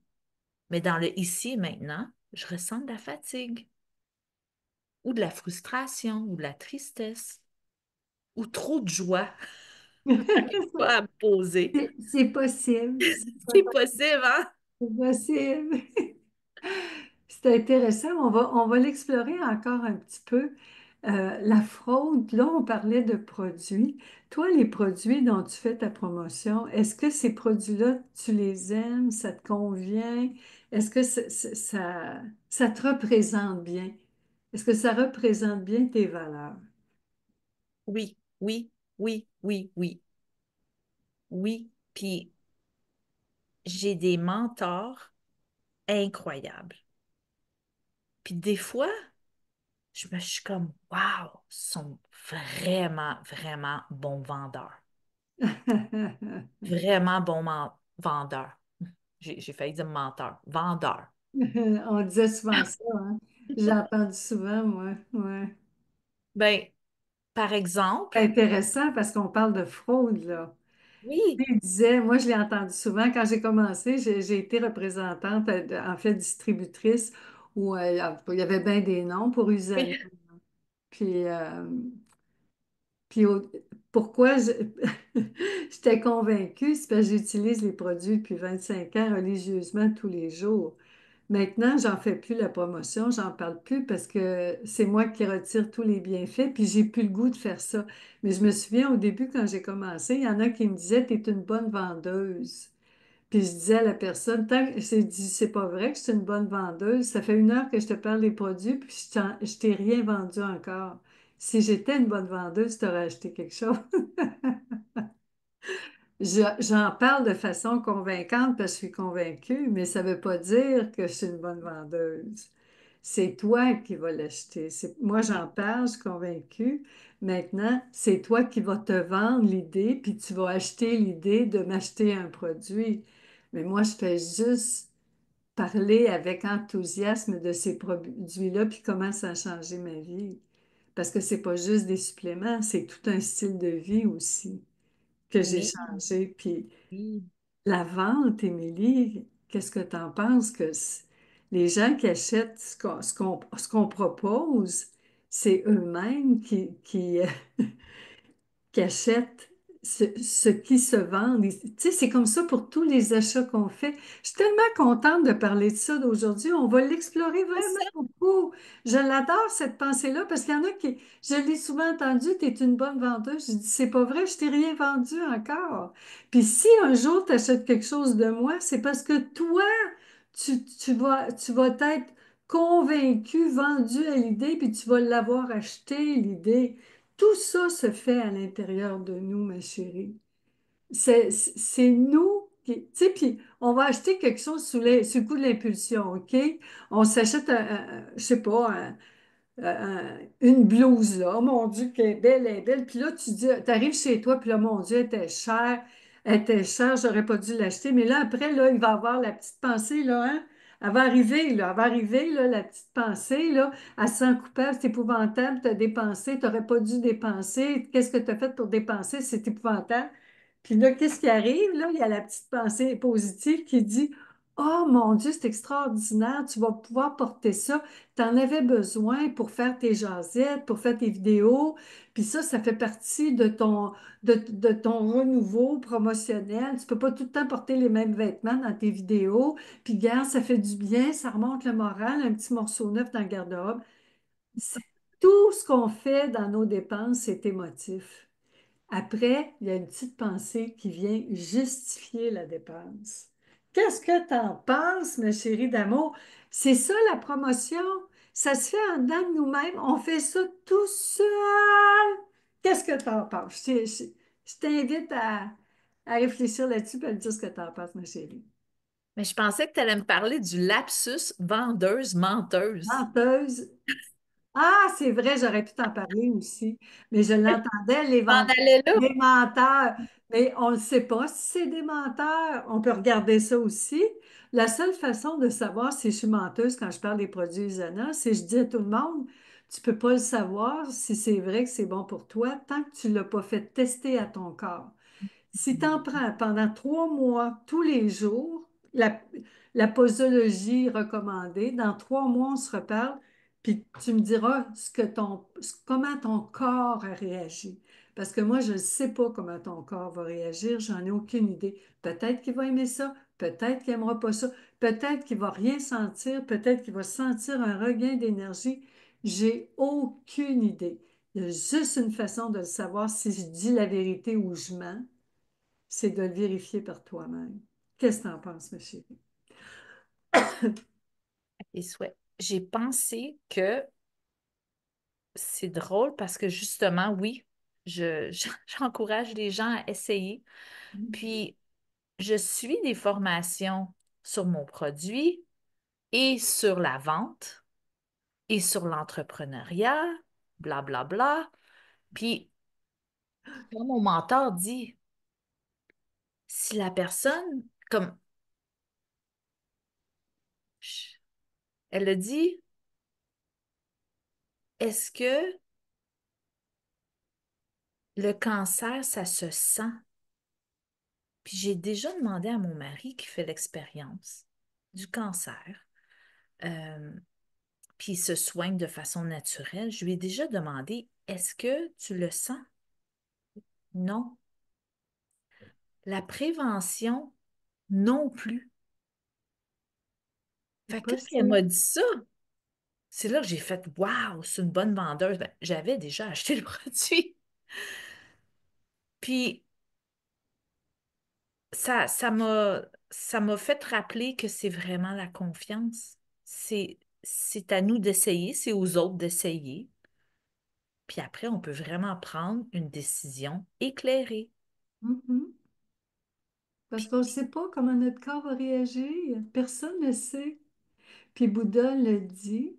Mais dans le ici et maintenant, je ressens de la fatigue ou de la frustration ou de la tristesse ou trop de joie. J'arrive pas à me poser. C'est possible. C'est possible, hein? C'est possible. C'est intéressant. On va l'explorer encore un petit peu. La fraude, là, on parlait de produits. Toi, les produits dont tu fais ta promotion, est-ce que ces produits-là, tu les aimes? Ça te convient? Est-ce que ça te représente bien? Est-ce que ça représente bien tes valeurs? Oui, oui, oui, oui, oui, oui. Puis j'ai des mentors incroyables. Puis des fois, je suis comme, waouh, ils sont vraiment, vraiment bons vendeurs. Vraiment bons vendeurs. J'ai failli dire menteur. Vendeur. On disait souvent ça, hein? J'ai entendu souvent, moi. Ouais. Ben, par exemple, C'est intéressant parce qu'on parle de fraude, là. oui, Il disait, moi je l'ai entendu souvent quand j'ai commencé, j'ai été représentante, en fait distributrice, où il y avait bien des noms pour Usanit. Puis, puis pourquoi j'étais convaincue, c'est parce que j'utilise les produits depuis 25 ans religieusement tous les jours. Maintenant, j'en fais plus la promotion, j'en parle plus parce que c'est moi qui retire tous les bienfaits, puis j'ai plus le goût de faire ça. Mais je me souviens au début, quand j'ai commencé, il y en a qui me disaient, t'es une bonne vendeuse. Puis je disais à la personne, tant que j'ai dit, c'est pas vrai que je suis une bonne vendeuse, ça fait 1 heure que je te parle des produits, puis je t'ai rien vendu encore. Si j'étais une bonne vendeuse, tu aurais acheté quelque chose. J'en parle de façon convaincante parce que je suis convaincue, mais ça ne veut pas dire que je suis une bonne vendeuse. C'est toi qui vas l'acheter. Moi, j'en parle, je suis convaincue. Maintenant, c'est toi qui vas te vendre l'idée, puis tu vas acheter l'idée de m'acheter un produit. Mais moi, je fais juste parler avec enthousiasme de ces produits-là, puis comment ça a changé ma vie. Parce que c'est pas juste des suppléments, c'est tout un style de vie aussi que j'ai Mais changé. Puis oui, la vente, Émilie, qu'est-ce que tu en penses que les gens qui achètent ce qu'on propose, c'est eux-mêmes qui achètent ce qui se vend. Tu sais, c'est comme ça pour tous les achats qu'on fait. Je suis tellement contente de parler de ça d'aujourd'hui. On va l'explorer c'est vraiment ça. beaucoup. Je l'adore, cette pensée-là, parce qu'il y en a qui, je l'ai souvent entendu, tu es une bonne vendeuse. Je dis, c'est pas vrai, je t'ai rien vendu encore. Puis si un jour tu achètes quelque chose de moi, c'est parce que toi, tu vas être convaincu, vendu à l'idée, puis tu vas l'avoir acheté, l'idée. Tout ça se fait à l'intérieur de nous, ma chérie. C'est nous qui, tu sais, puis on va acheter quelque chose sous le coup de l'impulsion, OK? On s'achète, je sais pas, une blouse, là. Oh mon Dieu, qu'elle est belle, elle est belle. Puis là, tu arrives chez toi, puis là, mon Dieu, elle était chère, j'aurais pas dû l'acheter. Mais là, après, là, il va avoir la petite pensée, là, hein? Elle va arriver, là, la petite pensée, là. Elle se sent coupable, c'est épouvantable, tu as dépensé, tu n'aurais pas dû dépenser. Qu'est-ce que tu as fait pour dépenser? C'est épouvantable. Puis là, qu'est-ce qui arrive? Là, il y a la petite pensée positive qui dit, oh mon Dieu, c'est extraordinaire, tu vas pouvoir porter ça. Tu en avais besoin pour faire tes jasettes, pour faire tes vidéos. Puis ça fait partie de ton renouveau promotionnel. Tu peux pas tout le temps porter les mêmes vêtements dans tes vidéos. Puis, gars, ça fait du bien, ça remonte le moral, un petit morceau neuf dans le garde-robe. C'est tout ce qu'on fait dans nos dépenses, c'est émotif. Après, il y a une petite pensée qui vient justifier la dépense. Qu'est-ce que tu en penses, ma chérie d'amour? C'est ça la promotion. Ça se fait en dedans de nous-mêmes. On fait ça tout seul. Qu'est-ce que tu en penses? Je t'invite à réfléchir là-dessus et à me dire ce que tu en penses, ma chérie. Mais je pensais que tu allais me parler du lapsus vendeuse-menteuse. Menteuse. Ah, c'est vrai, j'aurais pu t'en parler aussi, mais je l'entendais, T'en allais là? les menteurs. Mais on ne sait pas si c'est des menteurs. On peut regarder ça aussi. La seule façon de savoir si je suis menteuse quand je parle des produits Isana, c'est je dis à tout le monde, tu ne peux pas le savoir si c'est vrai que c'est bon pour toi tant que tu ne l'as pas fait tester à ton corps. Si tu en prends pendant 3 mois, tous les jours, la posologie recommandée, dans 3 mois, on se reparle, puis tu me diras comment ton corps a réagi. Parce que moi, je ne sais pas comment ton corps va réagir, j'en ai aucune idée. Peut-être qu'il va aimer ça, peut-être qu'il n'aimera pas ça, peut-être qu'il va rien sentir, peut-être qu'il va sentir un regain d'énergie. J'ai aucune idée. Il y a juste une façon de le savoir si je dis la vérité ou je mens, c'est de le vérifier par toi-même. Qu'est-ce que tu en penses, ma chérie? Et souhait. J'ai pensé que c'est drôle parce que justement, oui, j'encourage les gens à essayer. Puis, je suis des formations sur mon produit et sur la vente et sur l'entrepreneuriat, blablabla. Puis, quand mon mentor dit, si la personne, comme elle a dit, est-ce que le cancer, ça se sent? Puis j'ai déjà demandé à mon mari qui fait l'expérience du cancer, euh, puis il se soigne de façon naturelle. Je lui ai déjà demandé, est-ce que tu le sens? Non. La prévention, non plus. C'est Fait que pas qu'est-ce ça. qu'elle m'a dit ça? C'est là que j'ai fait waouh, c'est une bonne vendeuse. Ben, j'avais déjà acheté le produit. Puis ça m'a fait rappeler que c'est vraiment la confiance. C'est à nous d'essayer, c'est aux autres d'essayer. Puis après, on peut vraiment prendre une décision éclairée. Mhm. Parce Puis qu'on ne sait pas comment notre corps va réagir. Personne ne sait. Puis Bouddha le dit.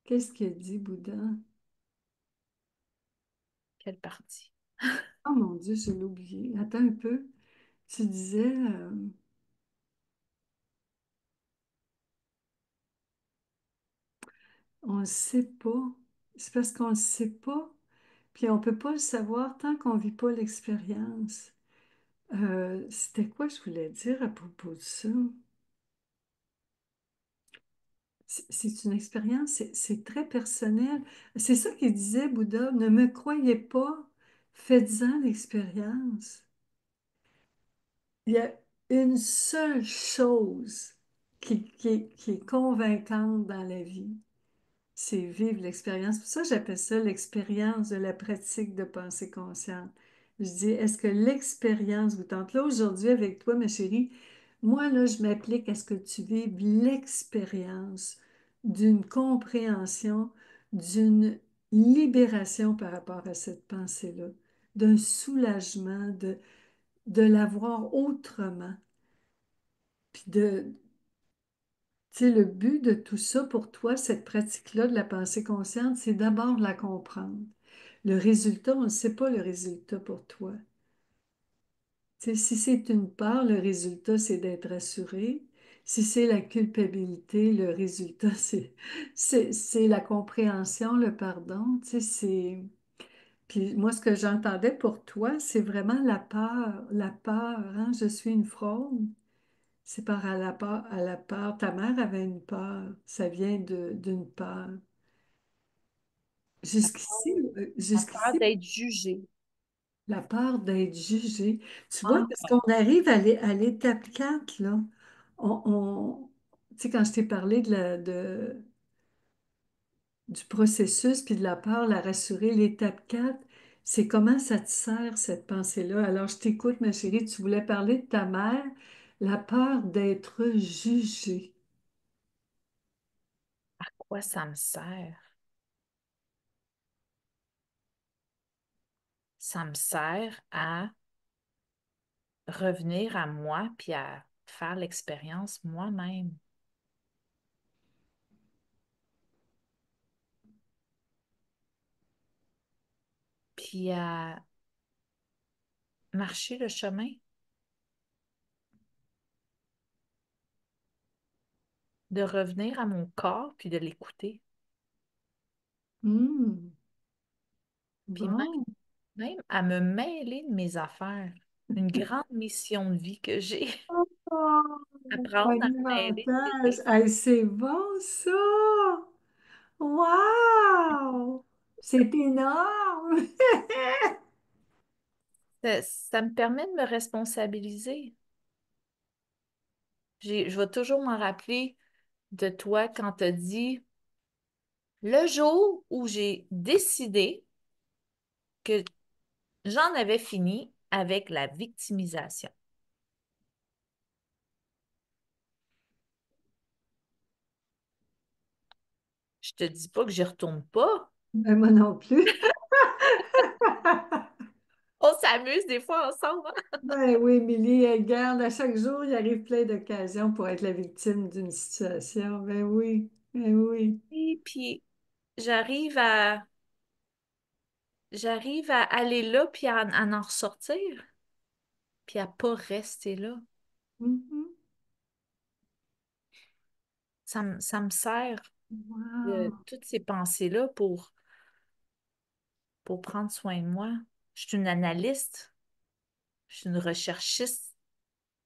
Qu'est-ce qu'il dit, Bouddha? quelle partie? Oh mon Dieu, je l'ai oublié. Attends un peu. Tu disais, on ne sait pas. C'est parce qu'on ne sait pas. Puis on ne peut pas le savoir tant qu'on ne vit pas l'expérience. C'était quoi je voulais dire à propos de ça? C'est une expérience, c'est très personnel. C'est ça qu'il disait, Bouddha, ne me croyez pas, faites-en l'expérience. Il y a une seule chose qui est convaincante dans la vie, c'est vivre l'expérience. Pour ça, j'appelle ça l'expérience de la pratique de pensée consciente. Je dis, est-ce que l'expérience vous tente? Là, aujourd'hui, avec toi, ma chérie, moi, là, je m'applique à ce que tu vives l'expérience d'une compréhension, d'une libération par rapport à cette pensée-là, d'un soulagement, de la voir autrement. Puis tu sais, le but de tout ça pour toi, cette pratique-là de la pensée consciente, c'est d'abord de la comprendre. Le résultat, on ne sait pas le résultat pour toi. Tu sais, si c'est une peur, le résultat, c'est d'être rassuré. Si c'est la culpabilité, le résultat, c'est la compréhension, le pardon. Tu sais, c'est... Puis moi, ce que j'entendais pour toi, c'est vraiment la peur. La peur, hein? Je suis une fraude. C'est par à la peur, à la peur. Ta mère avait une peur. Ça vient d'une peur. La peur Jusqu'ici, d'être jugé. la peur d'être jugé. Tu vois, Ah, parce qu'on arrive à l'étape 4 là. Tu sais, quand je t'ai parlé du processus puis de la peur, la rassurer, l'étape 4 c'est comment ça te sert, cette pensée-là. Alors, je t'écoute, ma chérie, tu voulais parler de ta mère, la peur d'être jugée. quoi ça me sert? Ça me sert à revenir à moi puis à faire l'expérience moi-même. Puis à marcher le chemin, de revenir à mon corps puis de l'écouter. Hmm, Puis bon. même à me mêler de mes affaires. Une grande mission de vie que j'ai. Oh, Apprendre à un me mêler de mes avantage. Hey, c'est bon ça! Wow! C'est énorme! ça me permet de me responsabiliser. Je vais toujours m'en rappeler de toi quand tu as dit le jour où j'ai décidé que j'en avais fini avec la victimisation. Je te dis pas que j'y retourne pas. Ben, moi non plus. On s'amuse des fois ensemble, hein? Ben oui, Émilie, elle garde à chaque jour, il arrive plein d'occasions pour être la victime d'une situation. Ben oui, ben oui. Et puis j'arrive à aller là puis à en ressortir, puis à pas rester là. Mhm. Ça me sert de Wow. toutes ces pensées-là pour prendre soin de moi. Je suis une analyste, je suis une recherchiste.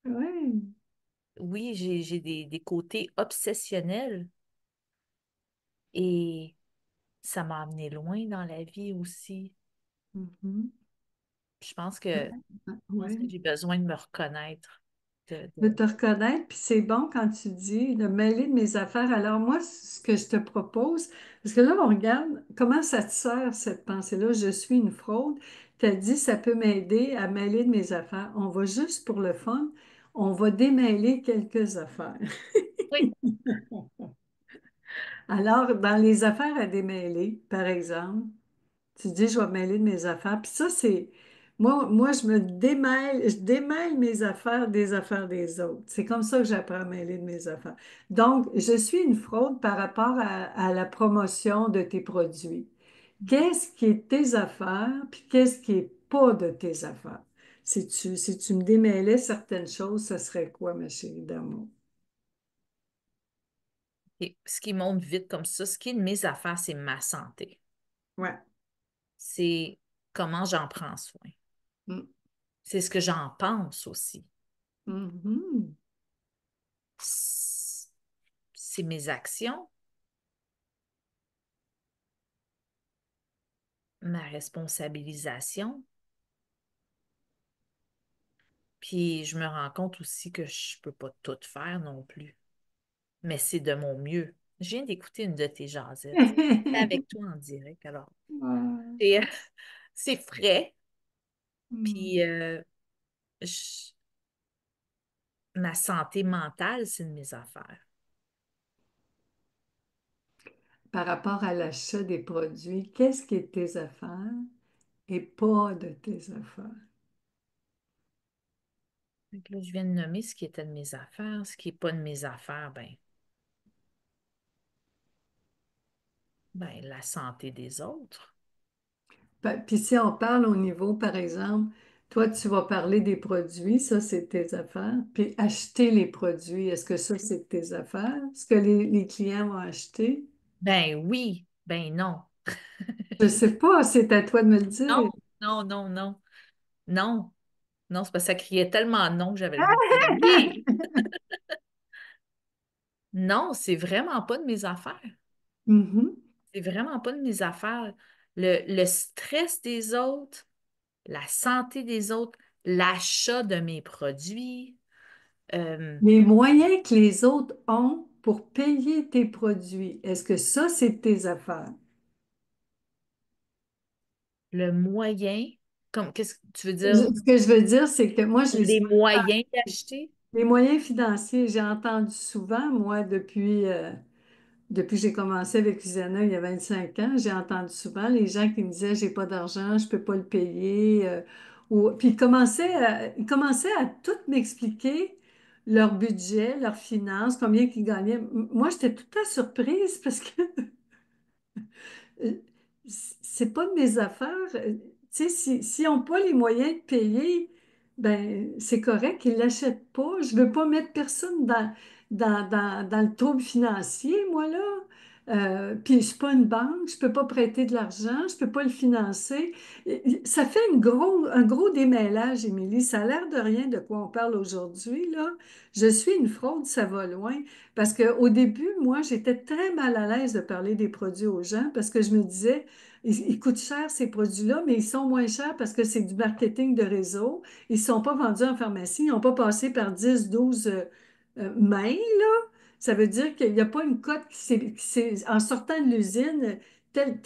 Oui. Oui, j'ai des côtés obsessionnels et ça m'a amené loin dans la vie aussi. Mhm. Je pense que, je pense que Oui. j'ai besoin de me reconnaître. de te reconnaître, puis c'est bon quand tu dis de mêler de mes affaires. Alors moi, ce que je te propose, parce que là, on regarde comment ça te sert, cette pensée-là, je suis une fraude. Tu as dit, ça peut m'aider à mêler de mes affaires. On va juste pour le fun, on va démêler quelques affaires. Oui. Alors, dans les affaires à démêler, par exemple, tu dis, je vais me mêler de mes affaires. Puis ça, c'est. Moi, je me démêle, je démêle mes affaires des affaires des autres. C'est comme ça que j'apprends à mêler de mes affaires. Donc, je suis une fraude par rapport à la promotion de tes produits. Qu'est-ce qui est tes affaires, puis qu'est-ce qui est pas de tes affaires? Si tu me démêlais certaines choses, ce serait quoi, ma chérie d'amour? Et ce qui monte vite comme ça, ce qui est de mes affaires, c'est ma santé. Ouais. C'est comment j'en prends soin. Mm. C'est ce que j'en pense aussi. Mhm. C'est mes actions, ma responsabilisation. Puis je me rends compte aussi que je peux pas tout faire non plus. Mais c'est de mon mieux. Je viens d'écouter une de tes jasettes. C'est avec toi en direct, alors. Ouais. Et, c'est frais, puis Mm. je- ma santé mentale, c'est de mes affaires. Par rapport à l'achat des produits, qu'est-ce qui est tes affaires et pas de tes affaires? Fait que là, je viens de nommer ce qui était de mes affaires. Ce qui n'est pas de mes affaires, ben, la santé des autres. Puis si on parle au niveau, par exemple, toi, tu vas parler des produits, ça, c'est tes affaires. Puis acheter les produits, est-ce que ça, c'est tes affaires? Ce que les clients vont acheter? Ben oui, ben non. Je sais pas, c'est à toi de me le Non, dire. non, non, non. Non, non, c'est parce que ça criait tellement non que j'avais le goût de dire oui. Non, c'est vraiment pas de mes affaires. Mhm. C'est vraiment pas de mes affaires. Le stress des autres, la santé des autres, l'achat de mes produits, euh, Les moyens que les autres ont pour payer tes produits, est-ce que ça, c'est tes affaires? le moyen, comme qu'est-ce que tu veux dire? Ce que je veux dire, c'est que moi, je les Les moyens d'acheter? les moyens financiers, j'ai entendu souvent, moi, depuis que j'ai commencé avec Cuisina il y a 25 ans, j'ai entendu souvent les gens qui me disaient, j'ai pas d'argent, je peux pas le payer. Puis ils commençaient à tout m'expliquer leur budget, leurs finances, combien ils gagnaient. Moi, j'étais tout le temps surprise parce que euh, c'est pas de mes affaires. Tu sais, si n'ont pas les moyens de payer, ben c'est correct, ils l'achètent pas. Je veux pas mettre personne dans le trouble financier, moi, là. Puis je suis pas une banque, je peux pas prêter de l'argent, je peux pas le financer. Ça fait un gros démêlage, Émilie. Ça a l'air de rien de quoi on parle aujourd'hui, là. Je suis une fraude, ça va loin. Parce qu'au début, moi, j'étais très mal à l'aise de parler des produits aux gens parce que je me disais, ils coûtent cher ces produits-là, mais ils sont moins chers parce que c'est du marketing de réseau. Ils ne sont pas vendus en pharmacie, ils n'ont pas passé par 10, 12 mains, là. Ça veut dire qu'il n'y a pas une cote en sortant de l'usine, tel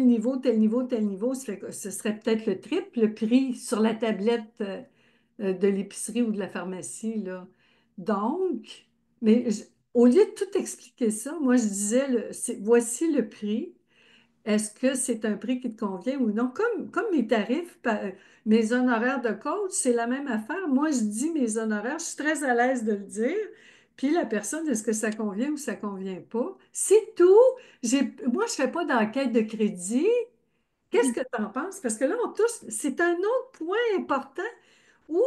niveau, tel niveau, tel niveau, ça fait que ce serait peut-être le triple prix sur la tablette de l'épicerie ou de la pharmacie, là. Donc, mais au lieu de tout expliquer ça, moi, je disais, voici le prix. Est-ce que c'est un prix qui te convient ou non? Comme mes tarifs, mes honoraires de coach, c'est la même affaire. Moi, je dis mes honoraires, je suis très à l'aise de le dire. Puis la personne, est-ce que ça convient ou ça convient pas? C'est tout. Moi, je ne fais pas d'enquête de crédit. Qu'est-ce que tu en penses? Parce que là, c'est un autre point important. Ou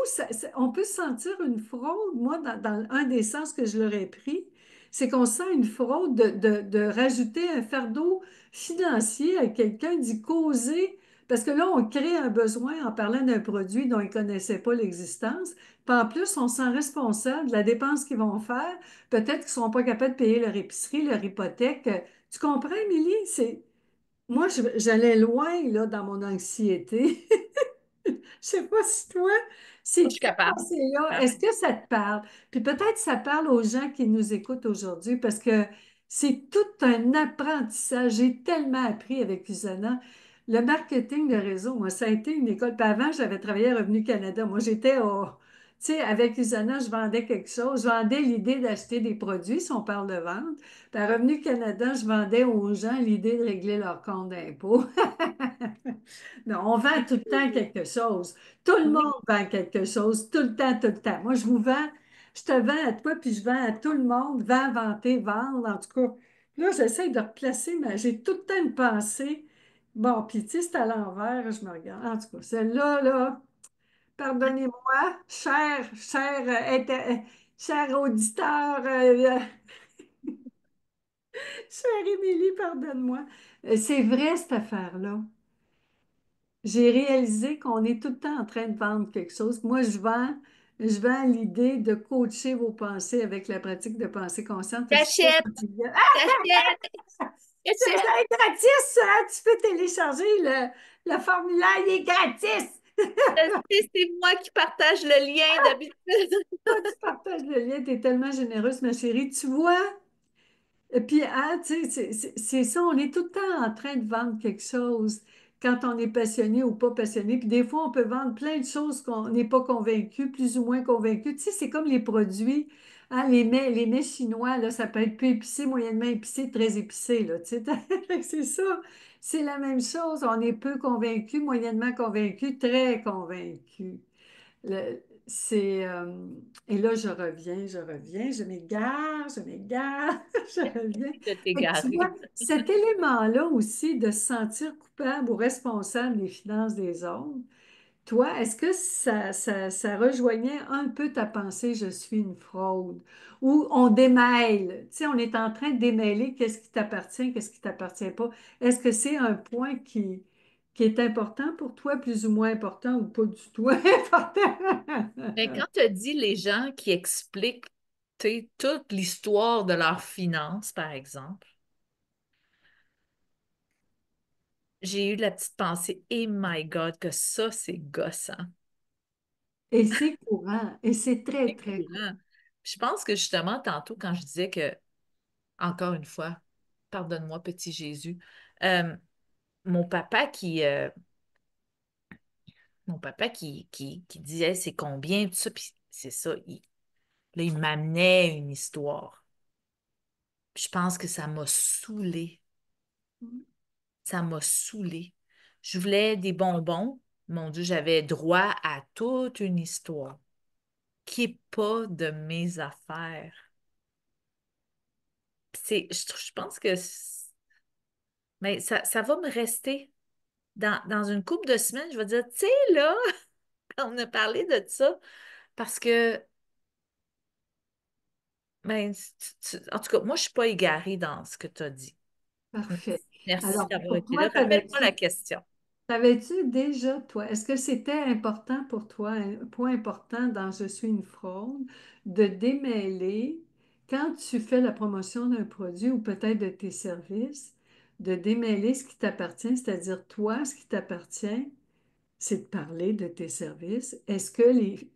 on peut sentir une fraude, moi, dans un des sens que je leur ai pris, c'est qu'on sent une fraude de rajouter un fardeau financier à quelqu'un, d'y causer, parce que là, on crée un besoin en parlant d'un produit dont ils ne connaissaient pas l'existence. Puis en plus, on sent responsable de la dépense qu'ils vont faire. Peut-être qu'ils ne seront pas capables de payer leur épicerie, leur hypothèque. Tu comprends, Émilie? Moi, j'allais loin, là, dans mon anxiété. Je sais pas si toi. Je Ces suis trois capable. pensées-là, est-ce que ça te parle? Puis peut-être ça parle aux gens qui nous écoutent aujourd'hui parce que c'est tout un apprentissage. J'ai tellement appris avec Usana. Le marketing de réseau, moi, ça a été une école. Puis avant, j'avais travaillé à Revenu Canada. Moi, j'étais au... Tu sais, avec Usana, je vendais quelque chose. Je vendais l'idée d'acheter des produits, si on parle de vente. Puis à Revenu Canada, je vendais aux gens l'idée de régler leur compte d'impôt. Non, on vend tout le temps quelque chose. Tout le Oui. monde vend quelque chose, tout le temps, tout le temps. Moi, je vous vends, je te vends à toi, puis je vends à tout le monde. Vends, vanter, vendre, en tout cas. Là, j'essaie de replacer, mais j'ai tout le temps une pensée. Bon, puis tu sais, c'est à l'envers, je me regarde. En tout cas, celle-là, là, pardonnez-moi, cher auditeur, chère Émilie, pardonne-moi. C'est vrai, cette affaire-là. J'ai réalisé qu'on est tout le temps en train de vendre quelque chose. Moi, je vends l'idée de coacher vos pensées avec la pratique de pensée consciente. C'est super J'achète, intelligent. Ah, j'achète, c'est j'achète. ça, gratis, ça. Tu peux télécharger le formulaire, il est gratis. Je sais, c'est moi qui partage le lien d'habitude. Toi, tu partages le lien, tu es tellement généreuse, ma chérie. Tu vois? Et puis, ah, tu sais, c'est ça, on est tout le temps en train de vendre quelque chose quand on est passionné ou pas passionné. Puis des fois, on peut vendre plein de choses qu'on n'est pas convaincu, plus ou moins convaincu. Tu sais, c'est comme les produits, hein, les mets chinois, là, ça peut être peu épicé, moyennement épicé, très épicé, là, tu sais. C'est ça, c'est la même chose. On est peu convaincu, moyennement convaincu, très convaincu. Et là, je m'égare, je reviens. De Fait que tu vois, t'égarer. cet élément-là aussi de se sentir coupable ou responsable des finances des autres, toi, est-ce que ça rejoignait un peu ta pensée, je suis une fraude, ou on démêle, tu sais, on est en train de démêler qu'est-ce qui t'appartient, qu'est-ce qui t'appartient pas. Est-ce que c'est un point qui est important pour toi, plus ou moins important, ou pas du tout important? Mais quand tu as dit les gens qui expliquent tu sais, toute l'histoire de leurs finances, par exemple, j'ai eu la petite pensée, eh my God, que ça, c'est gossant. Et c'est courant, et c'est très, C'est très courant. courant. Je pense que justement, tantôt, quand je disais que, encore une fois, pardonne-moi, petit Jésus, euh, mon papa qui, euh, mon papa qui disait c'est combien, tout ça, puis c'est ça, là, il m'amenait une histoire. Puis je pense que ça m'a saoulée. Ça m'a saoulée. Je voulais des bonbons. Mon Dieu, j'avais droit à toute une histoire qui n'est pas de mes affaires. Je pense que mais ça va me rester. Dans une couple de semaines, je vais dire, tu sais, là, on a parlé de ça, parce que, ben, en tout cas, moi, je ne suis pas égarée dans ce que tu as dit. Merci, Parfait. merci Alors, d'avoir pour été toi, là. Rappelle-moi la question. t'avais-tu déjà, toi, est-ce que c'était important pour toi, un point important dans Je suis une fraude, de démêler, quand tu fais la promotion d'un produit ou peut-être de tes services, de démêler ce qui t'appartient, c'est-à-dire toi, ce qui t'appartient, c'est de parler de tes services. Est-ce que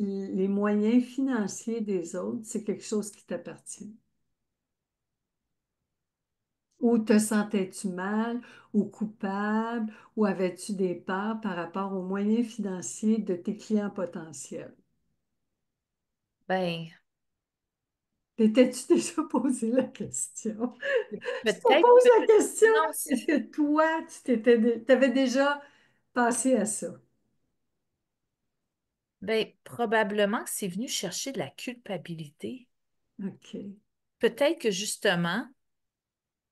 les moyens financiers des autres, c'est quelque chose qui t'appartient? Ou te sentais-tu mal ou coupable ou avais-tu des peurs par rapport aux moyens financiers de tes clients potentiels? Ben, T'étais-tu déjà posé la question? Je te peut-être pose que, la question, non, est-ce que toi, t'avais déjà pensé à ça? ben, probablement que c'est venu chercher de la culpabilité. OK. Peut-être que justement,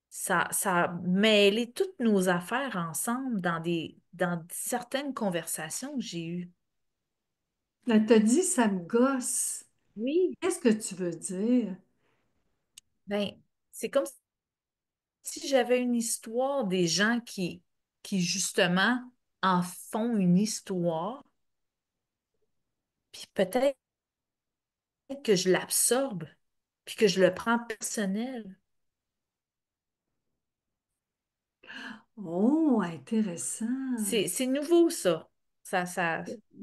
ça a mêlé toutes nos affaires ensemble dans certaines conversations que j'ai eues. Elle t'a dit, ça me gosse. Oui. Qu'est-ce que tu veux dire? Ben, c'est comme si j'avais une histoire des gens qui justement en font une histoire, puis peut-être que je l'absorbe, puis que je le prends personnel. Oh, intéressant. C'est nouveau, ça. Ça,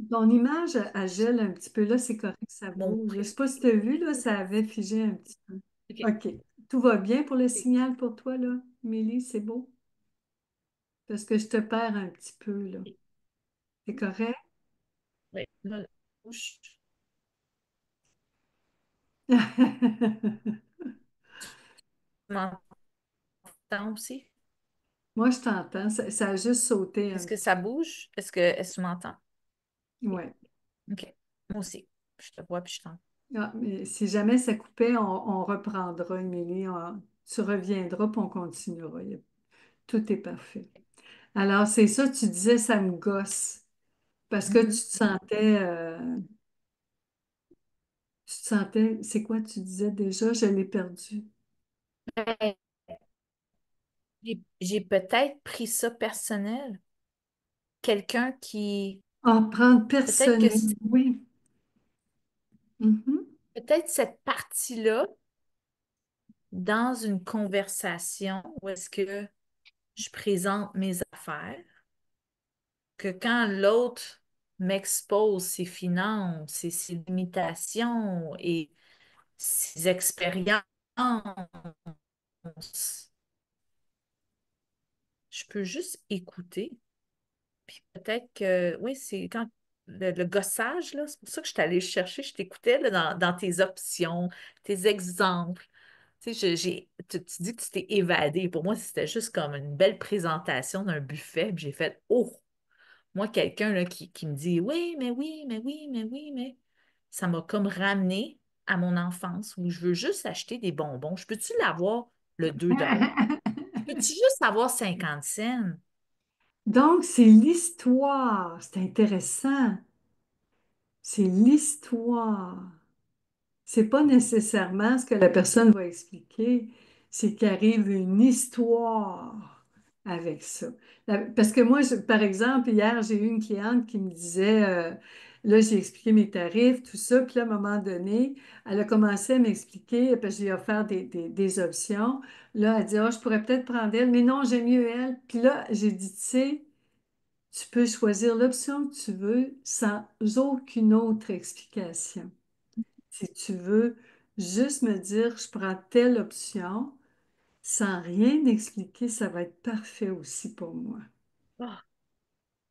Ton image, elle gèle un petit peu. Là, c'est correct, ça mon bouge. Je ne sais précis. pas si tu as vu, là, ça avait figé un petit peu. OK. OK. Tout va bien pour le signal pour toi, là, Mélie, c'est beau? Parce que je te perds un petit peu, là. C'est correct? Oui. Là, bouge. Tu m'entends aussi? Moi, je t'entends. Ça a juste sauté un Est-ce que petit ça bouge? Est-ce que tu m'entends? peu. OK. Ouais. OK. Moi aussi. Je te vois puis je t'entends. Ah, mais si jamais ça coupait, on reprendra, Émilie. Tu reviendras, puis on continuera. Tout est parfait. Alors, c'est ça, tu disais, ça me gosse. Parce que Mhm. tu te sentais, c'est quoi tu disais déjà? Je l'ai perdu. Ben, j'ai peut-être pris ça personnel. Quelqu'un qui, Ah, prendre peut-être que personnel, oui. Mhm. peut-être cette partie-là dans une conversation où est-ce que je présente mes affaires, que quand l'autre m'expose ses finances et ses limitations et ses expériences, je peux juste écouter. Puis peut-être que, oui, c'est quand le gossage, là, c'est pour ça que je suis allée chercher, je t'écoutais là, dans tes options, tes exemples. Tu sais, tu dis que tu t'es évadé. Pour moi, c'était juste comme une belle présentation d'un buffet. Puis j'ai fait, oh, moi, quelqu'un là, qui me dit, oui, mais oui, mais oui, mais oui, mais ça m'a comme ramené à mon enfance où je veux juste acheter des bonbons. Je peux-tu l'avoir le 2 $? Je peux-tu juste avoir 50 cents? Donc, c'est l'histoire. C'est intéressant. C'est l'histoire. C'est pas nécessairement ce que la personne va expliquer, c'est qu'il arrive une histoire avec ça. Parce que moi, par exemple, hier, j'ai eu une cliente qui me disait, là, j'ai expliqué mes tarifs, tout ça, puis là, à un moment donné, elle a commencé à m'expliquer, parce que j'ai offert des options. Là, elle dit, oh, je pourrais peut-être prendre elle, mais non, j'aime mieux elle. Puis là, j'ai dit, tu sais, tu peux choisir l'option que tu veux sans aucune autre explication. Si tu veux juste me dire, je prends telle option, sans rien expliquer, ça va être parfait aussi pour moi. Ah,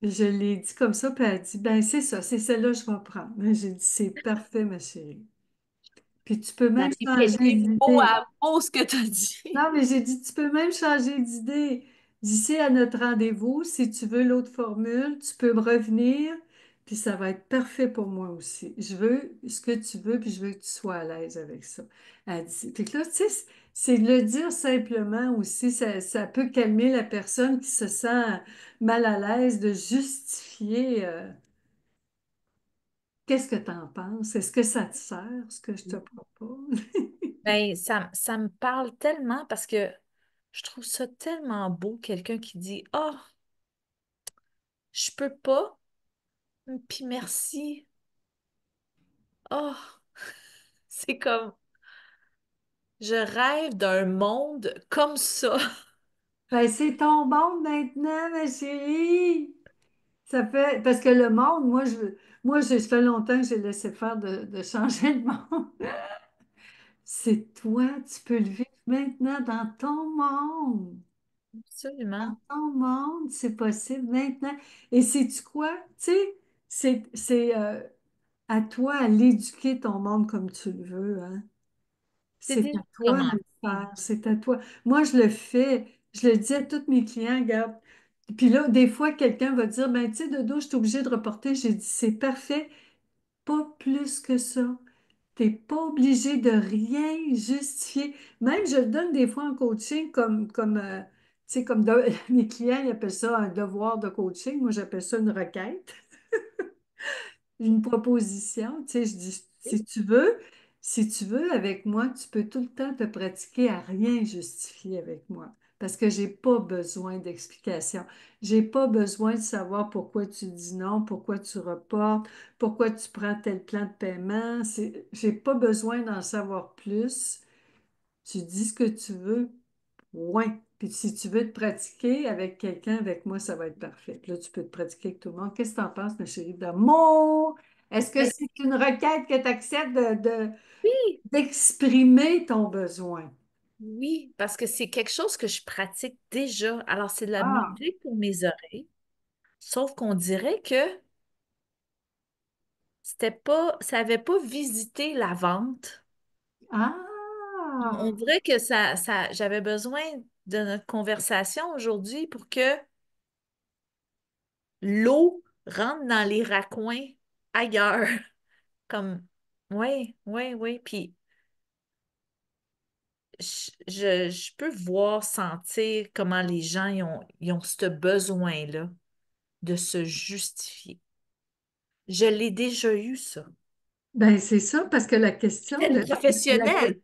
Je l'ai dit comme ça, puis elle a dit, ben c'est ça, c'est celle-là que je vais prendre. Ben, j'ai dit, c'est parfait, ma chérie. Puis tu peux t'as même changer répété mot d'idée. à mot ce que tu as dit. Non, mais j'ai dit, tu peux même changer d'idée. D'ici à notre rendez-vous, si tu veux l'autre formule, tu peux me revenir, puis ça va être parfait pour moi aussi. Je veux ce que tu veux, puis je veux que tu sois à l'aise avec ça. Elle dit. Puis que là, tu sais, c'est de le dire simplement aussi, ça peut calmer la personne qui se sent mal à l'aise de justifier. Qu'est-ce que tu en penses? Est-ce que ça te sert, ce que je te propose? Ben, ça me parle tellement parce que je trouve ça tellement beau, quelqu'un qui dit, oh, je peux pas, puis merci. Oh, c'est comme, je rêve d'un monde comme ça. Ben, c'est ton monde maintenant, ma chérie. Ça fait, parce que le monde, ça fait longtemps que j'ai laissé faire de changer le monde. C'est toi, tu peux le vivre maintenant dans ton monde. Absolument. Ton monde, c'est possible maintenant. Et sais-tu quoi? Tu sais, c'est à toi à l'éduquer ton monde comme tu le veux, hein. C'est C'est déjà à toi de commencé. le faire, c'est à toi. Moi, je le fais. Je le dis à tous mes clients, regarde. Puis là, des fois, quelqu'un va dire, ben, tu sais, Dodo, je suis obligée de reporter. J'ai dit, c'est parfait. Pas plus que ça. T'es pas obligé de rien justifier. Même, je le donne des fois en coaching tu sais, mes clients, ils appellent ça un devoir de coaching. Moi, j'appelle ça une requête, une proposition. Tu sais, je dis, si tu veux, avec moi, tu peux tout le temps te pratiquer à rien justifier avec moi. Parce que j'ai pas besoin d'explication. J'ai pas besoin de savoir pourquoi tu dis non, pourquoi tu reportes, pourquoi tu prends tel plan de paiement. J'ai pas besoin d'en savoir plus. Tu dis ce que tu veux, Ouais. Puis si tu veux te pratiquer avec quelqu'un, avec moi, ça va être parfait. Puis là, tu peux te pratiquer avec tout le monde. Qu'est-ce que tu en penses, ma chérie d'amour? Est-ce que Ben c'est une requête que tu acceptes oui, d'exprimer ton besoin? oui, parce que c'est quelque chose que je pratique déjà. Alors, c'est de la Ah, musique pour mes oreilles. Sauf qu'on dirait que c'était pas, ça avait pas visité la vente. On ah, dirait que j'avais besoin de notre conversation aujourd'hui pour que l'eau rentre dans les raccoins ailleurs. Comme, oui, oui, oui. Puis, je peux voir, sentir comment les gens ils ont ce besoin-là de se justifier. Je l'ai déjà eu, ça. ben c'est ça, parce que la question J'étais une de la- professionnelle.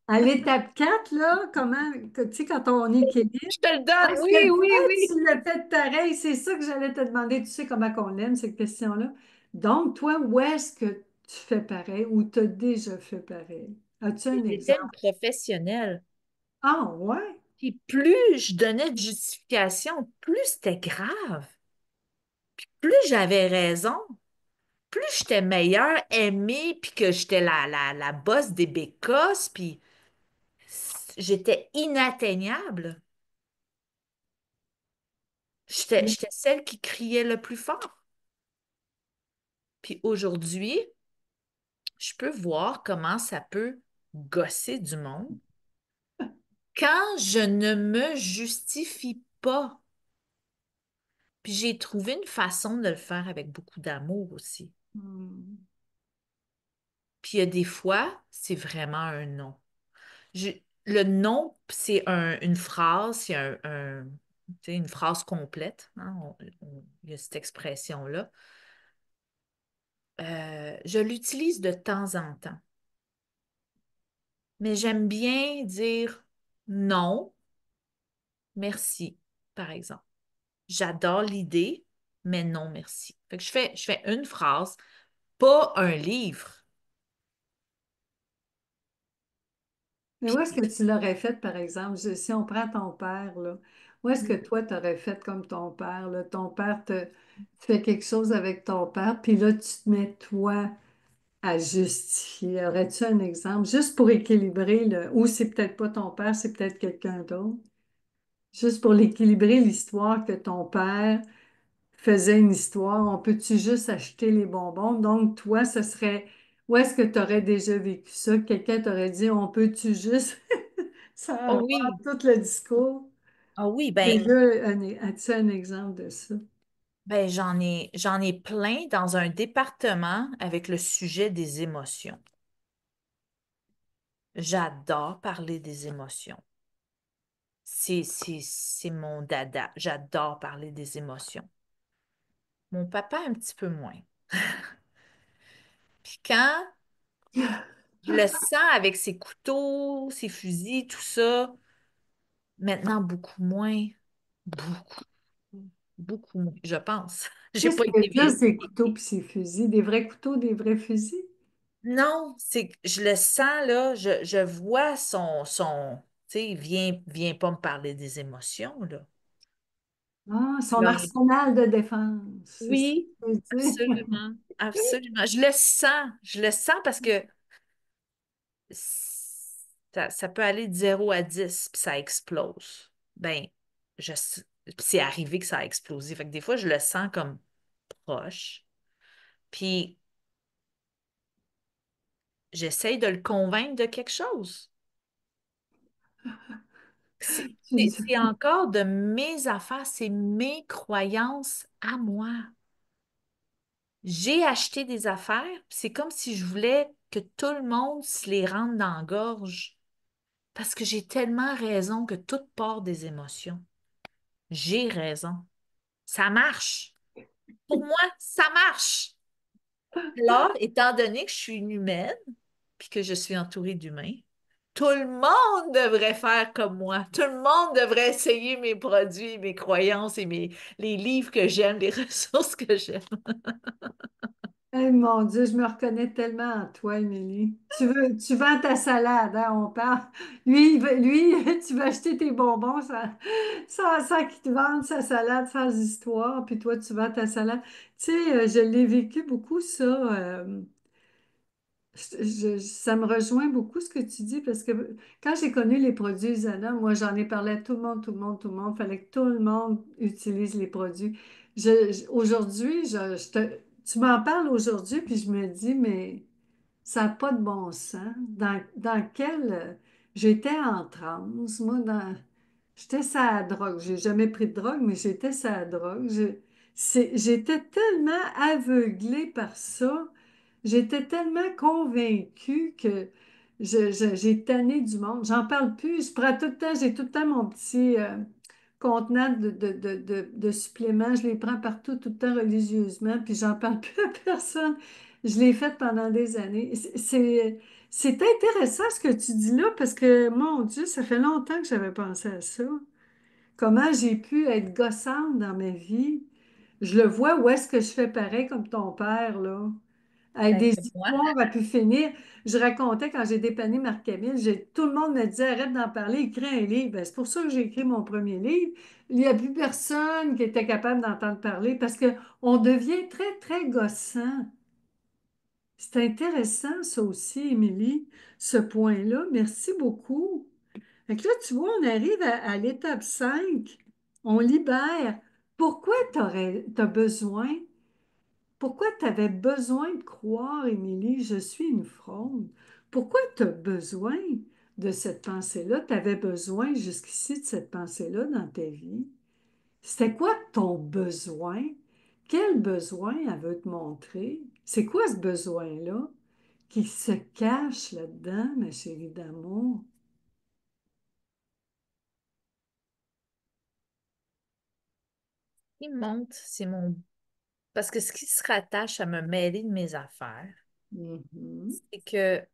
à l'étape 4 là, comment, tu sais, quand on équilibre, Je te le donne. est-ce Oui, que toi, oui, oui. tu l'as fait pareil? C'est ça que j'allais te demander. Tu sais comment qu'on l'aime, cette question-là. Donc, toi, où est-ce que tu fais pareil ou tu as déjà fait pareil? As-tu un J'étais exemple? une professionnelle. Ah, ouais? Puis plus je donnais de justification, plus c'était grave. Plus j'avais raison. Plus j'étais meilleure, aimée, puis que j'étais la boss des bécosses, puis j'étais inatteignable. J'étais celle qui criait le plus fort. Puis aujourd'hui, je peux voir comment ça peut gosser du monde quand je ne me justifie pas. Puis j'ai trouvé une façon de le faire avec beaucoup d'amour aussi. Hmm. Puis il y a des fois, c'est vraiment un non. Le non, c'est une phrase, c'est tu sais, une phrase complète, hein, il y a cette expression-là. Je l'utilise de temps en temps, mais j'aime bien dire non, merci, par exemple. J'adore l'idée, mais non, merci. Fait que je fais une phrase, pas un livre. Mais où est-ce que tu l'aurais fait, par exemple? Si on prend ton père, là, où est-ce que toi, tu aurais fait comme ton père, là? Ton père te tu fais quelque chose avec ton père, puis là, tu te mets toi à justifier. Aurais-tu un exemple, juste pour équilibrer ou c'est peut-être pas ton père, c'est peut-être quelqu'un d'autre, juste pour l'équilibrer l'histoire que ton père faisait une histoire, on peut-tu juste acheter les bonbons? Donc, toi, ce serait, où est-ce que tu aurais déjà vécu ça? Quelqu'un t'aurait dit, on peut-tu juste, sans Oh avoir oui, tout le discours? oh oui, Déjà, as-tu un exemple de ça? ben j'en ai plein dans un département avec le sujet des émotions. J'adore parler des émotions. C'est mon dada. J'adore parler des émotions. Mon papa, un petit peu moins. Puis quand je le sens avec ses couteaux, ses fusils, tout ça, maintenant beaucoup moins. Beaucoup, beaucoup moins, je pense. J'ai Qu'est-ce pas que été juste des vérifiée. couteaux puis ces fusils? Des vrais couteaux, des vrais fusils? Non, c'est que je le sens là, je vois tu sais, viens pas me parler des émotions, là. Ah, son Là, arsenal de défense, c'est ça oui, que je veux dire. absolument, absolument. Je le sens parce que ça peut aller de 0 à 10 puis ça explose. Ben, je, puis c'est arrivé que ça a explosé. Fait que des fois, je le sens comme proche. Puis j'essaye de le convaincre de quelque chose. C'est encore de mes affaires, c'est mes croyances à moi. J'ai acheté des affaires, puis c'est comme si je voulais que tout le monde se les rende dans la gorge. Parce que j'ai tellement raison que tout part des émotions. J'ai raison. Ça marche. Pour moi, ça marche. Alors, étant donné que je suis une humaine, puis que je suis entourée d'humains, tout le monde devrait faire comme moi. Tout le monde devrait essayer mes produits, mes croyances et les livres que j'aime, les ressources que j'aime. Eh, mon Dieu, je me reconnais tellement en toi, Émilie. Tu vends ta salade, hein, on parle. Tu vas acheter tes bonbons sans qu'il te vende sa salade sans histoire, puis toi, tu vends ta salade. Tu sais, je l'ai vécu beaucoup, ça. Ça me rejoint beaucoup ce que tu dis parce que quand j'ai connu les produits Isana, moi j'en ai parlé à tout le monde, tout le monde, tout le monde. Il fallait que tout le monde utilise les produits. Aujourd'hui, tu m'en parles aujourd'hui, puis je me dis, mais ça n'a pas de bon sens. Dans quel. J'étais en transe, moi, j'étais sur la drogue. J'ai jamais pris de drogue, mais j'étais sur la drogue. J'étais tellement aveuglée par ça. J'étais tellement convaincue que j'ai tanné du monde. J'en parle plus. Je prends tout le temps, j'ai tout le temps mon petit contenant de suppléments. Je les prends partout, tout le temps religieusement, puis j'en parle plus à personne. Je l'ai fait pendant des années. C'est intéressant ce que tu dis là, parce que, mon Dieu, ça fait longtemps que j'avais pensé à ça. Comment j'ai pu être gossante dans ma vie? Je le vois où est-ce que je fais pareil comme ton père, là. Avec Ben, des c'est moi. histoires à pu finir. Je racontais quand j'ai dépanné Marc-Camille, tout le monde me disait arrête d'en parler, écris un livre. Ben, c'est pour ça que j'ai écrit mon premier livre. Il n'y a plus personne qui était capable d'entendre parler parce qu'on devient très, très gossant. C'est intéressant, ça aussi, Émilie, ce point-là. Merci beaucoup. Fait que là, tu vois, on arrive à l'étape 5. On libère. Pourquoi t'as besoin? Pourquoi tu avais besoin de croire, Émilie, je suis une fraude? Pourquoi tu as besoin de cette pensée-là? Tu avais besoin jusqu'ici de cette pensée-là dans ta vie? C'était quoi ton besoin? Quel besoin elle veut te montrer? C'est quoi ce besoin-là qui se cache là-dedans, ma chérie d'amour? Il monte, c'est mon. Parce que ce qui se rattache à me mêler de mes affaires, Mhm. c'est que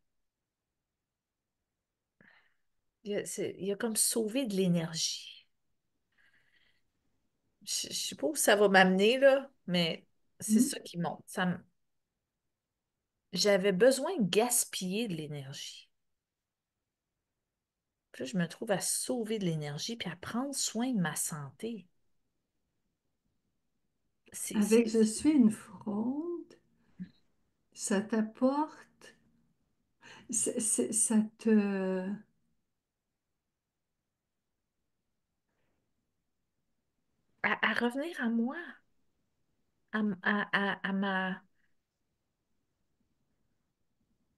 il a comme sauvé de l'énergie. Je sais pas où ça va m'amener, là, mais c'est ça qui monte. J'avais besoin de gaspiller de l'énergie. Puis là, je me trouve à sauver de l'énergie puis à prendre soin de ma santé. C'est Avec je suis une fraude, ça t'apporte, ça te... à revenir à moi, à ma.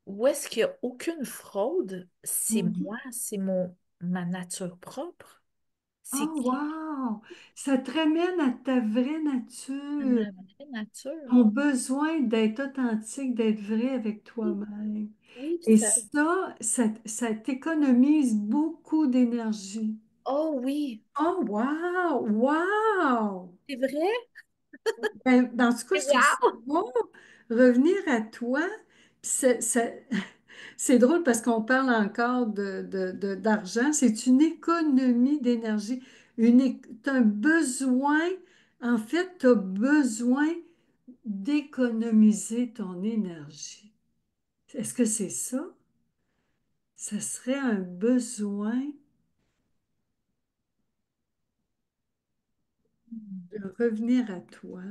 Où est-ce qu'il n'y a aucune fraude? C'est Mhm. moi, ma nature propre. C'est Oh, qui wow! Ça te ramène à ta vraie est nature, ma vraie nature. ton besoin d'être authentique, d'être vrai avec Oui, toi-même. oui, Et ça. ça t'économise beaucoup d'énergie. Oh oui, Oh, wow! Wow! c'est vrai? Ben, dans ce cas, C'est je trouve ça wow! bon. Revenir à toi, puis c'est drôle parce qu'on parle encore d'argent. C'est une économie d'énergie. T'as un besoin, en fait, tu as besoin d'économiser ton énergie. Est-ce que c'est ça? Ça serait un besoin de revenir à toi.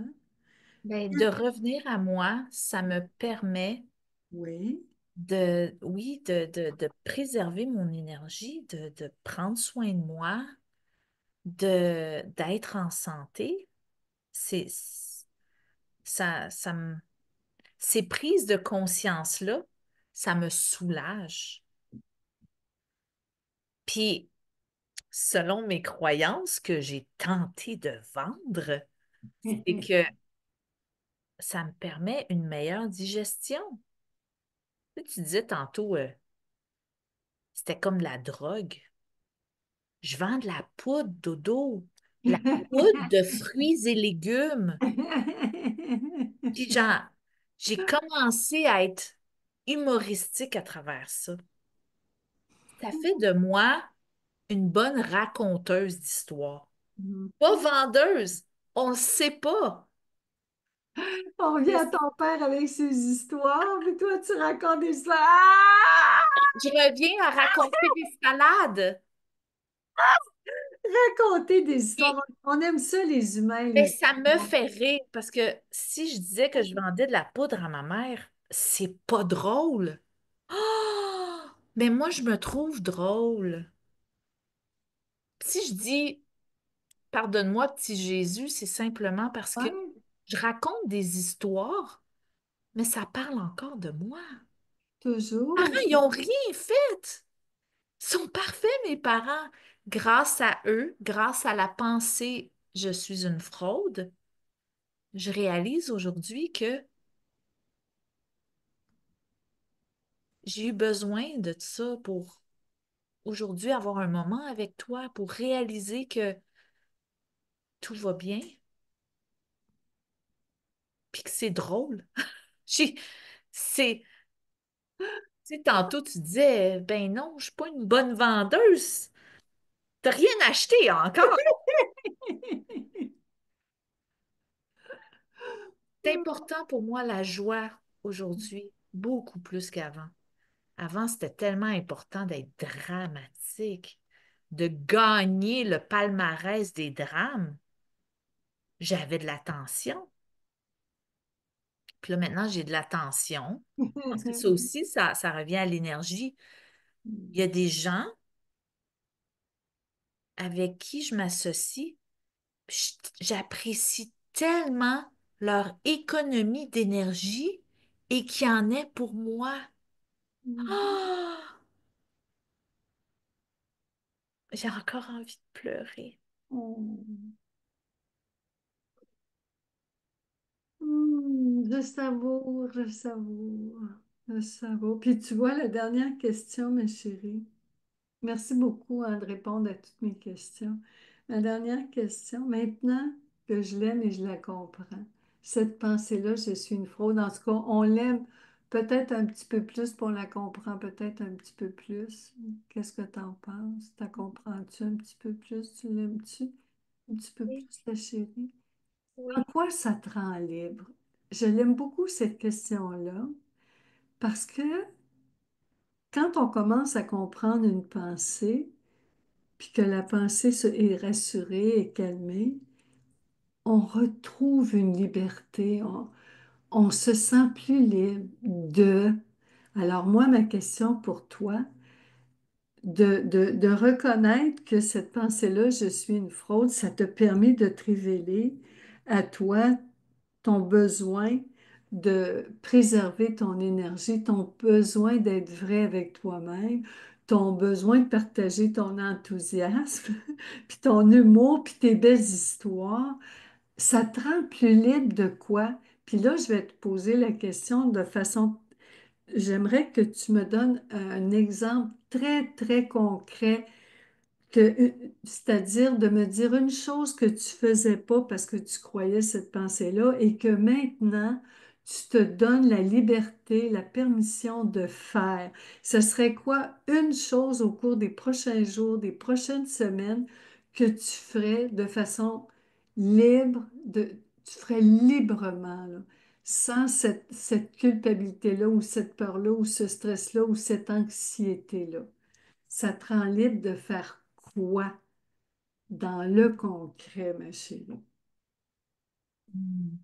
Ben, de revenir à moi, ça me permet Oui. oui, de préserver mon énergie, de prendre soin de moi, d'être en santé. C'est, ça me, ces prises de conscience-là, ça me soulage. Puis, selon mes croyances que j'ai tenté de vendre, c'est que ça me permet une meilleure digestion. Tu disais tantôt, c'était comme de la drogue. Je vends de la poudre, dodo, de la poudre de fruits et légumes. Puis j'ai commencé à être humoristique à travers ça. Ça fait de moi une bonne raconteuse d'histoire. Pas vendeuse, on ne sait pas. On revient à C'est- ton père avec ses histoires, puis toi, tu racontes des histoires. Ah! Je reviens à raconter des salades. Raconter des histoires. Et- On aime ça, les humains, mais les ça me histoires. fait rire parce que si je disais que je vendais de la poudre à ma mère, c'est pas drôle. Oh! Mais moi, je me trouve drôle. Si je dis pardonne-moi, petit Jésus, c'est simplement parce que Ouais, je raconte des histoires, mais ça parle encore de moi. Parents, toujours. ils n'ont rien fait. Ils sont parfaits, mes parents. Grâce à eux, grâce à la pensée, je suis une fraude, je réalise aujourd'hui que j'ai eu besoin de ça pour aujourd'hui avoir un moment avec toi, pour réaliser que tout va bien, puis que c'est drôle. J'ai- C'est, tu sais, tantôt tu disais, ben non, je suis pas une bonne vendeuse. T'as rien acheté encore. C'est important pour moi la joie aujourd'hui, beaucoup plus qu'avant. Avant, c'était tellement important d'être dramatique, de gagner le palmarès des drames. J'avais de l'attention. Puis là, maintenant, j'ai de l'attention. Parce que ça aussi, ça revient à l'énergie. Il y a des gens avec qui je m'associe, j'apprécie tellement leur économie d'énergie et qu'il y en ait pour moi. Ah! J'ai encore envie de pleurer. Je savoure, je savoure, je savoure. Puis tu vois, la dernière question, ma chérie. Merci beaucoup hein, de répondre à toutes mes questions. Ma dernière question, maintenant que je l'aime et je la comprends, cette pensée-là, je suis une fraude. En tout cas, on l'aime peut-être un petit peu plus, puis on la comprend peut-être un petit peu plus. Qu'est-ce que tu en penses? T'en comprends-tu un petit peu plus? Tu l'aimes-tu un petit peu Oui, plus, la chérie? En oui. quoi ça te rend libre? Je l'aime beaucoup, cette question-là, parce que quand on commence à comprendre une pensée, puis que la pensée est rassurée et calmée, on retrouve une liberté, on se sent plus libre de... Alors moi, ma question pour toi, de reconnaître que cette pensée-là, je suis une fraude, ça te permet de te révéler à toi ton besoin de préserver ton énergie, ton besoin d'être vrai avec toi-même, ton besoin de partager ton enthousiasme, puis ton humour, puis tes belles histoires. Ça te rend plus libre de quoi? Puis là, je vais te poser la question de façon... J'aimerais que tu me donnes un exemple très, très concret c'est-à-dire de me dire une chose que tu faisais pas parce que tu croyais cette pensée-là et que maintenant, tu te donnes la liberté, la permission de faire. Ce serait quoi une chose au cours des prochains jours, des prochaines semaines que tu ferais de façon libre, tu ferais librement, là, sans cette culpabilité-là ou cette peur-là ou ce stress-là ou cette anxiété-là? Ça te rend libre de faire quoi dans le concret, ma chérie? Hmm.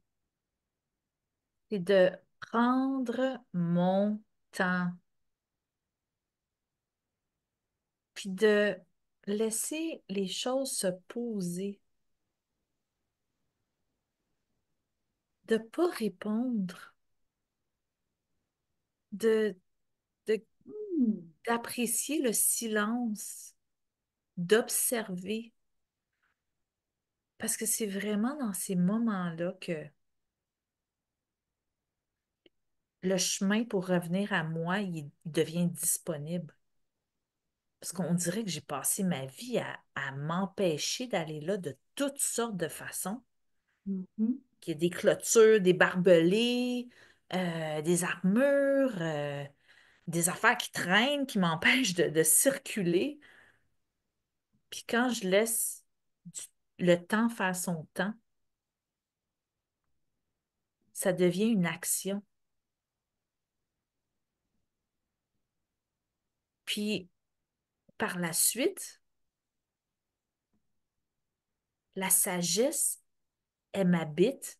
C'est de prendre mon temps, puis de laisser les choses se poser, de pas répondre, de, de- Hmm. d'apprécier le silence, d'observer, parce que c'est vraiment dans ces moments-là que le chemin pour revenir à moi, il devient disponible. Parce qu'on dirait que j'ai passé ma vie à m'empêcher d'aller là de toutes sortes de façons. Mhm. Il y a des clôtures, des barbelés, des armures, des affaires qui traînent, qui m'empêchent de circuler. Puis quand je laisse le temps faire son temps, ça devient une action. Puis par la suite, la sagesse, elle m'habite,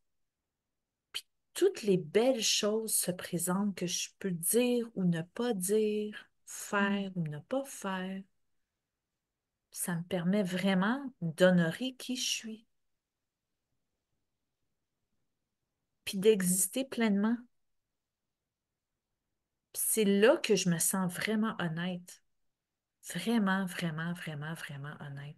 puis toutes les belles choses se présentent que je peux dire ou ne pas dire, faire ou ne pas faire. Ça me permet vraiment d'honorer qui je suis, puis d'exister pleinement. Puis c'est là que je me sens vraiment honnête. Vraiment, vraiment, vraiment, vraiment honnête.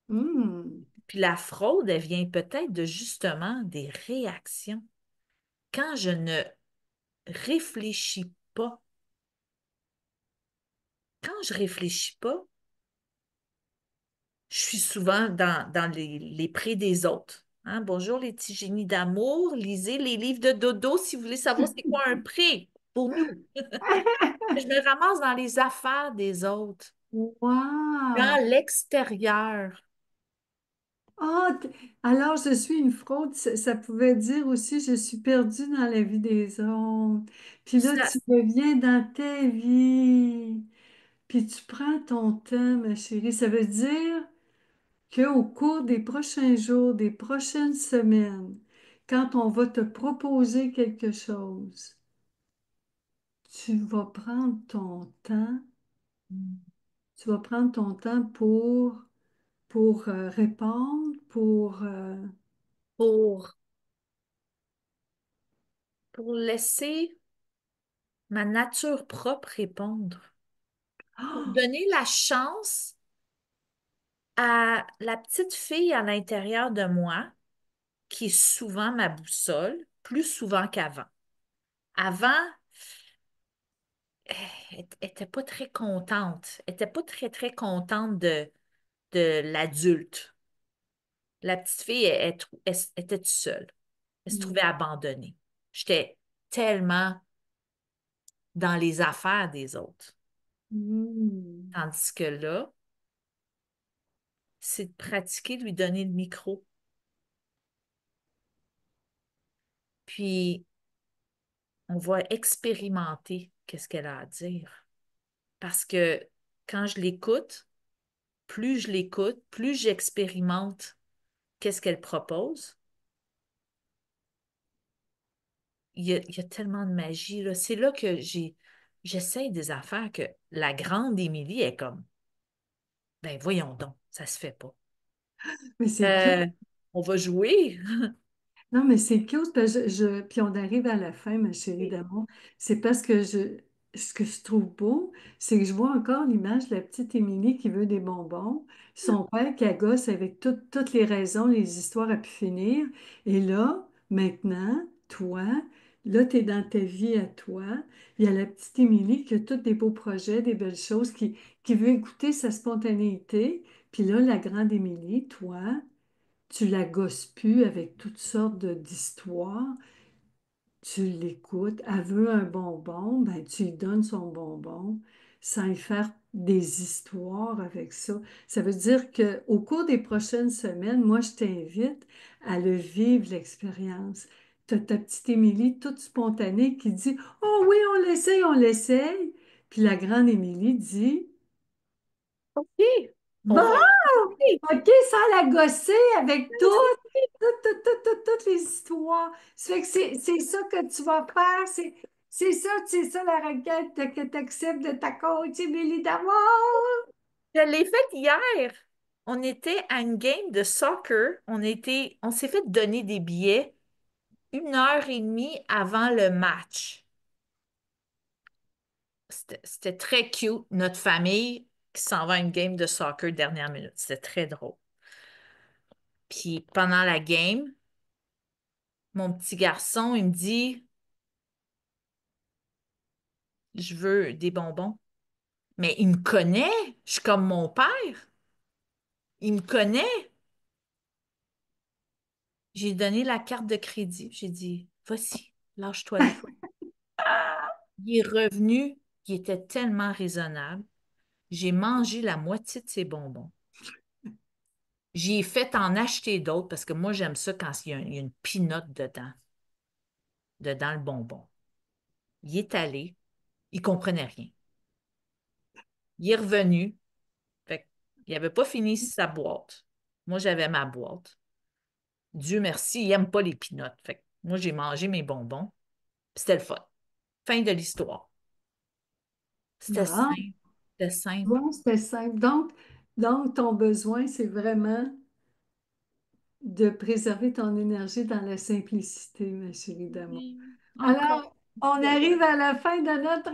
Hmm. Puis la fraude, elle vient peut-être de justement des réactions. Quand je ne réfléchis pas, quand je réfléchis pas, je suis souvent dans les prés des autres. Hein? Bonjour les petits génies d'amour, lisez les livres de dodo si vous voulez savoir c'est quoi un pré pour nous. Je me ramasse dans les affaires des autres, Wow! dans l'extérieur. Ah, alors je suis une fraude, ça pouvait dire aussi je suis perdue dans la vie des autres. Puis là, Ça, tu reviens dans ta vie. Puis tu prends ton temps, ma chérie. Ça veut dire qu'au cours des prochains jours, des prochaines semaines, quand on va te proposer quelque chose, tu vas prendre ton temps, tu vas prendre ton temps pour répondre, pour, pour laisser ma nature propre répondre, pour Ah! donner la chance à la petite fille à l'intérieur de moi, qui est souvent ma boussole, plus souvent qu'avant. Avant, elle n'était pas très contente. Elle n'était pas très, très contente de l'adulte. La petite fille, elle était toute seule. Elle se Mm. trouvait abandonnée. J'étais tellement dans les affaires des autres. Mm. Tandis que là, c'est de pratiquer, de lui donner le micro. Puis, on va expérimenter qu'est-ce qu'elle a à dire. Parce que quand je l'écoute, plus j'expérimente qu'est-ce qu'elle propose. Il y a tellement de magie, là. C'est là que j'essaye des affaires que la grande Émilie est comme, ben voyons donc, ça se fait pas. Mais c'est cute. Euh, on va jouer. Non, mais c'est cute, parce que puis on arrive à la fin, ma chérie d'amour. C'est parce que ce que je trouve beau, c'est que je vois encore l'image de la petite Émilie qui veut des bonbons, son père qui gosse avec toutes les raisons, les histoires à pu finir. Et là, maintenant, toi, là, tu es dans ta vie à toi. Il y a la petite Émilie qui a tous des beaux projets, des belles choses, qui veut écouter sa spontanéité. Puis là, la grande Émilie, toi, tu la gosses plus avec toutes sortes d'histoires, tu l'écoutes, elle veut un bonbon, ben tu lui donnes son bonbon sans y faire des histoires avec ça. Ça veut dire qu'au cours des prochaines semaines, moi, je t'invite à le vivre l'expérience. Tu as ta petite Émilie toute spontanée qui dit: Oh oui, on l'essaye, on l'essaye. Puis la grande Émilie dit: OK, on Bon! va essayer. OK, sans la gosser avec toutes les histoires. Ça fait que c'est ça que tu vas faire. C'est ça la requête que tu acceptes de ta coach, Émilie d'amour. Je l'ai faite hier. On était à une game de soccer. On s'est fait donner des billets 1 heure et demie avant le match. C'était très cute, notre famille qui s'en va à une game de soccer dernière minute. C'était très drôle. Puis pendant la game, mon petit garçon, il me dit, je veux des bonbons. Mais il me connaît. Je suis comme mon père. Il me connaît. J'ai donné la carte de crédit. J'ai dit, voici, lâche-toi là. Il est revenu. Il était tellement raisonnable. J'ai mangé la moitié de ses bonbons. J'ai fait en acheter d'autres parce que moi, j'aime ça quand il y a une pinotte dedans le bonbon. Il est allé, il comprenait rien. Il est revenu, fait il n'avait pas fini sa boîte. Moi, j'avais ma boîte. Dieu merci, il n'aime pas les pinottes. Fait que moi, j'ai mangé mes bonbons. C'était le fun. Fin de l'histoire. C'était Bon, simple. C'était simple. bon, c'était simple. Donc, ton besoin, c'est vraiment de préserver ton énergie dans la simplicité, ma chérie d'amour. Oui, encore. Alors, on arrive à la fin de notre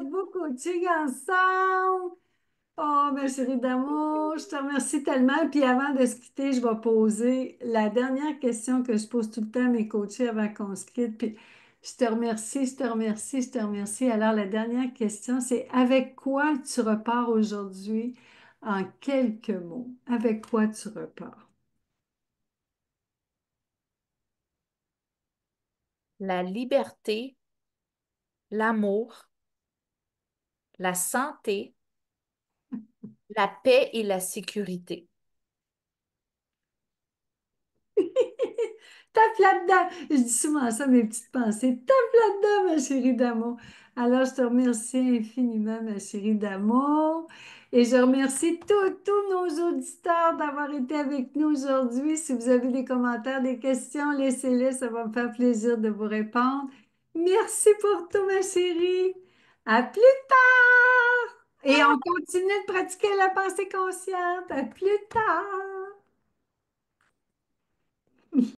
beau coaching ensemble. Oh, ma chérie d'amour, je te remercie tellement. Puis avant de se quitter, je vais poser la dernière question que je pose tout le temps à mes coachés avant qu'on se quitte. Puis je te remercie, je te remercie, je te remercie. Alors, la dernière question, c'est avec quoi tu repars aujourd'hui en quelques mots? Avec quoi tu repars? La liberté, l'amour, la santé, la paix et la sécurité. Tape là-dedans. Je dis souvent ça, mes petites pensées. Tape là-dedans, ma chérie d'amour. Alors, je te remercie infiniment, ma chérie d'amour. Et je remercie tous nos auditeurs d'avoir été avec nous aujourd'hui. Si vous avez des commentaires, des questions, laissez-les. Ça va me faire plaisir de vous répondre. Merci pour tout, ma chérie. À plus tard. Et on continue de pratiquer la pensée consciente. À plus tard.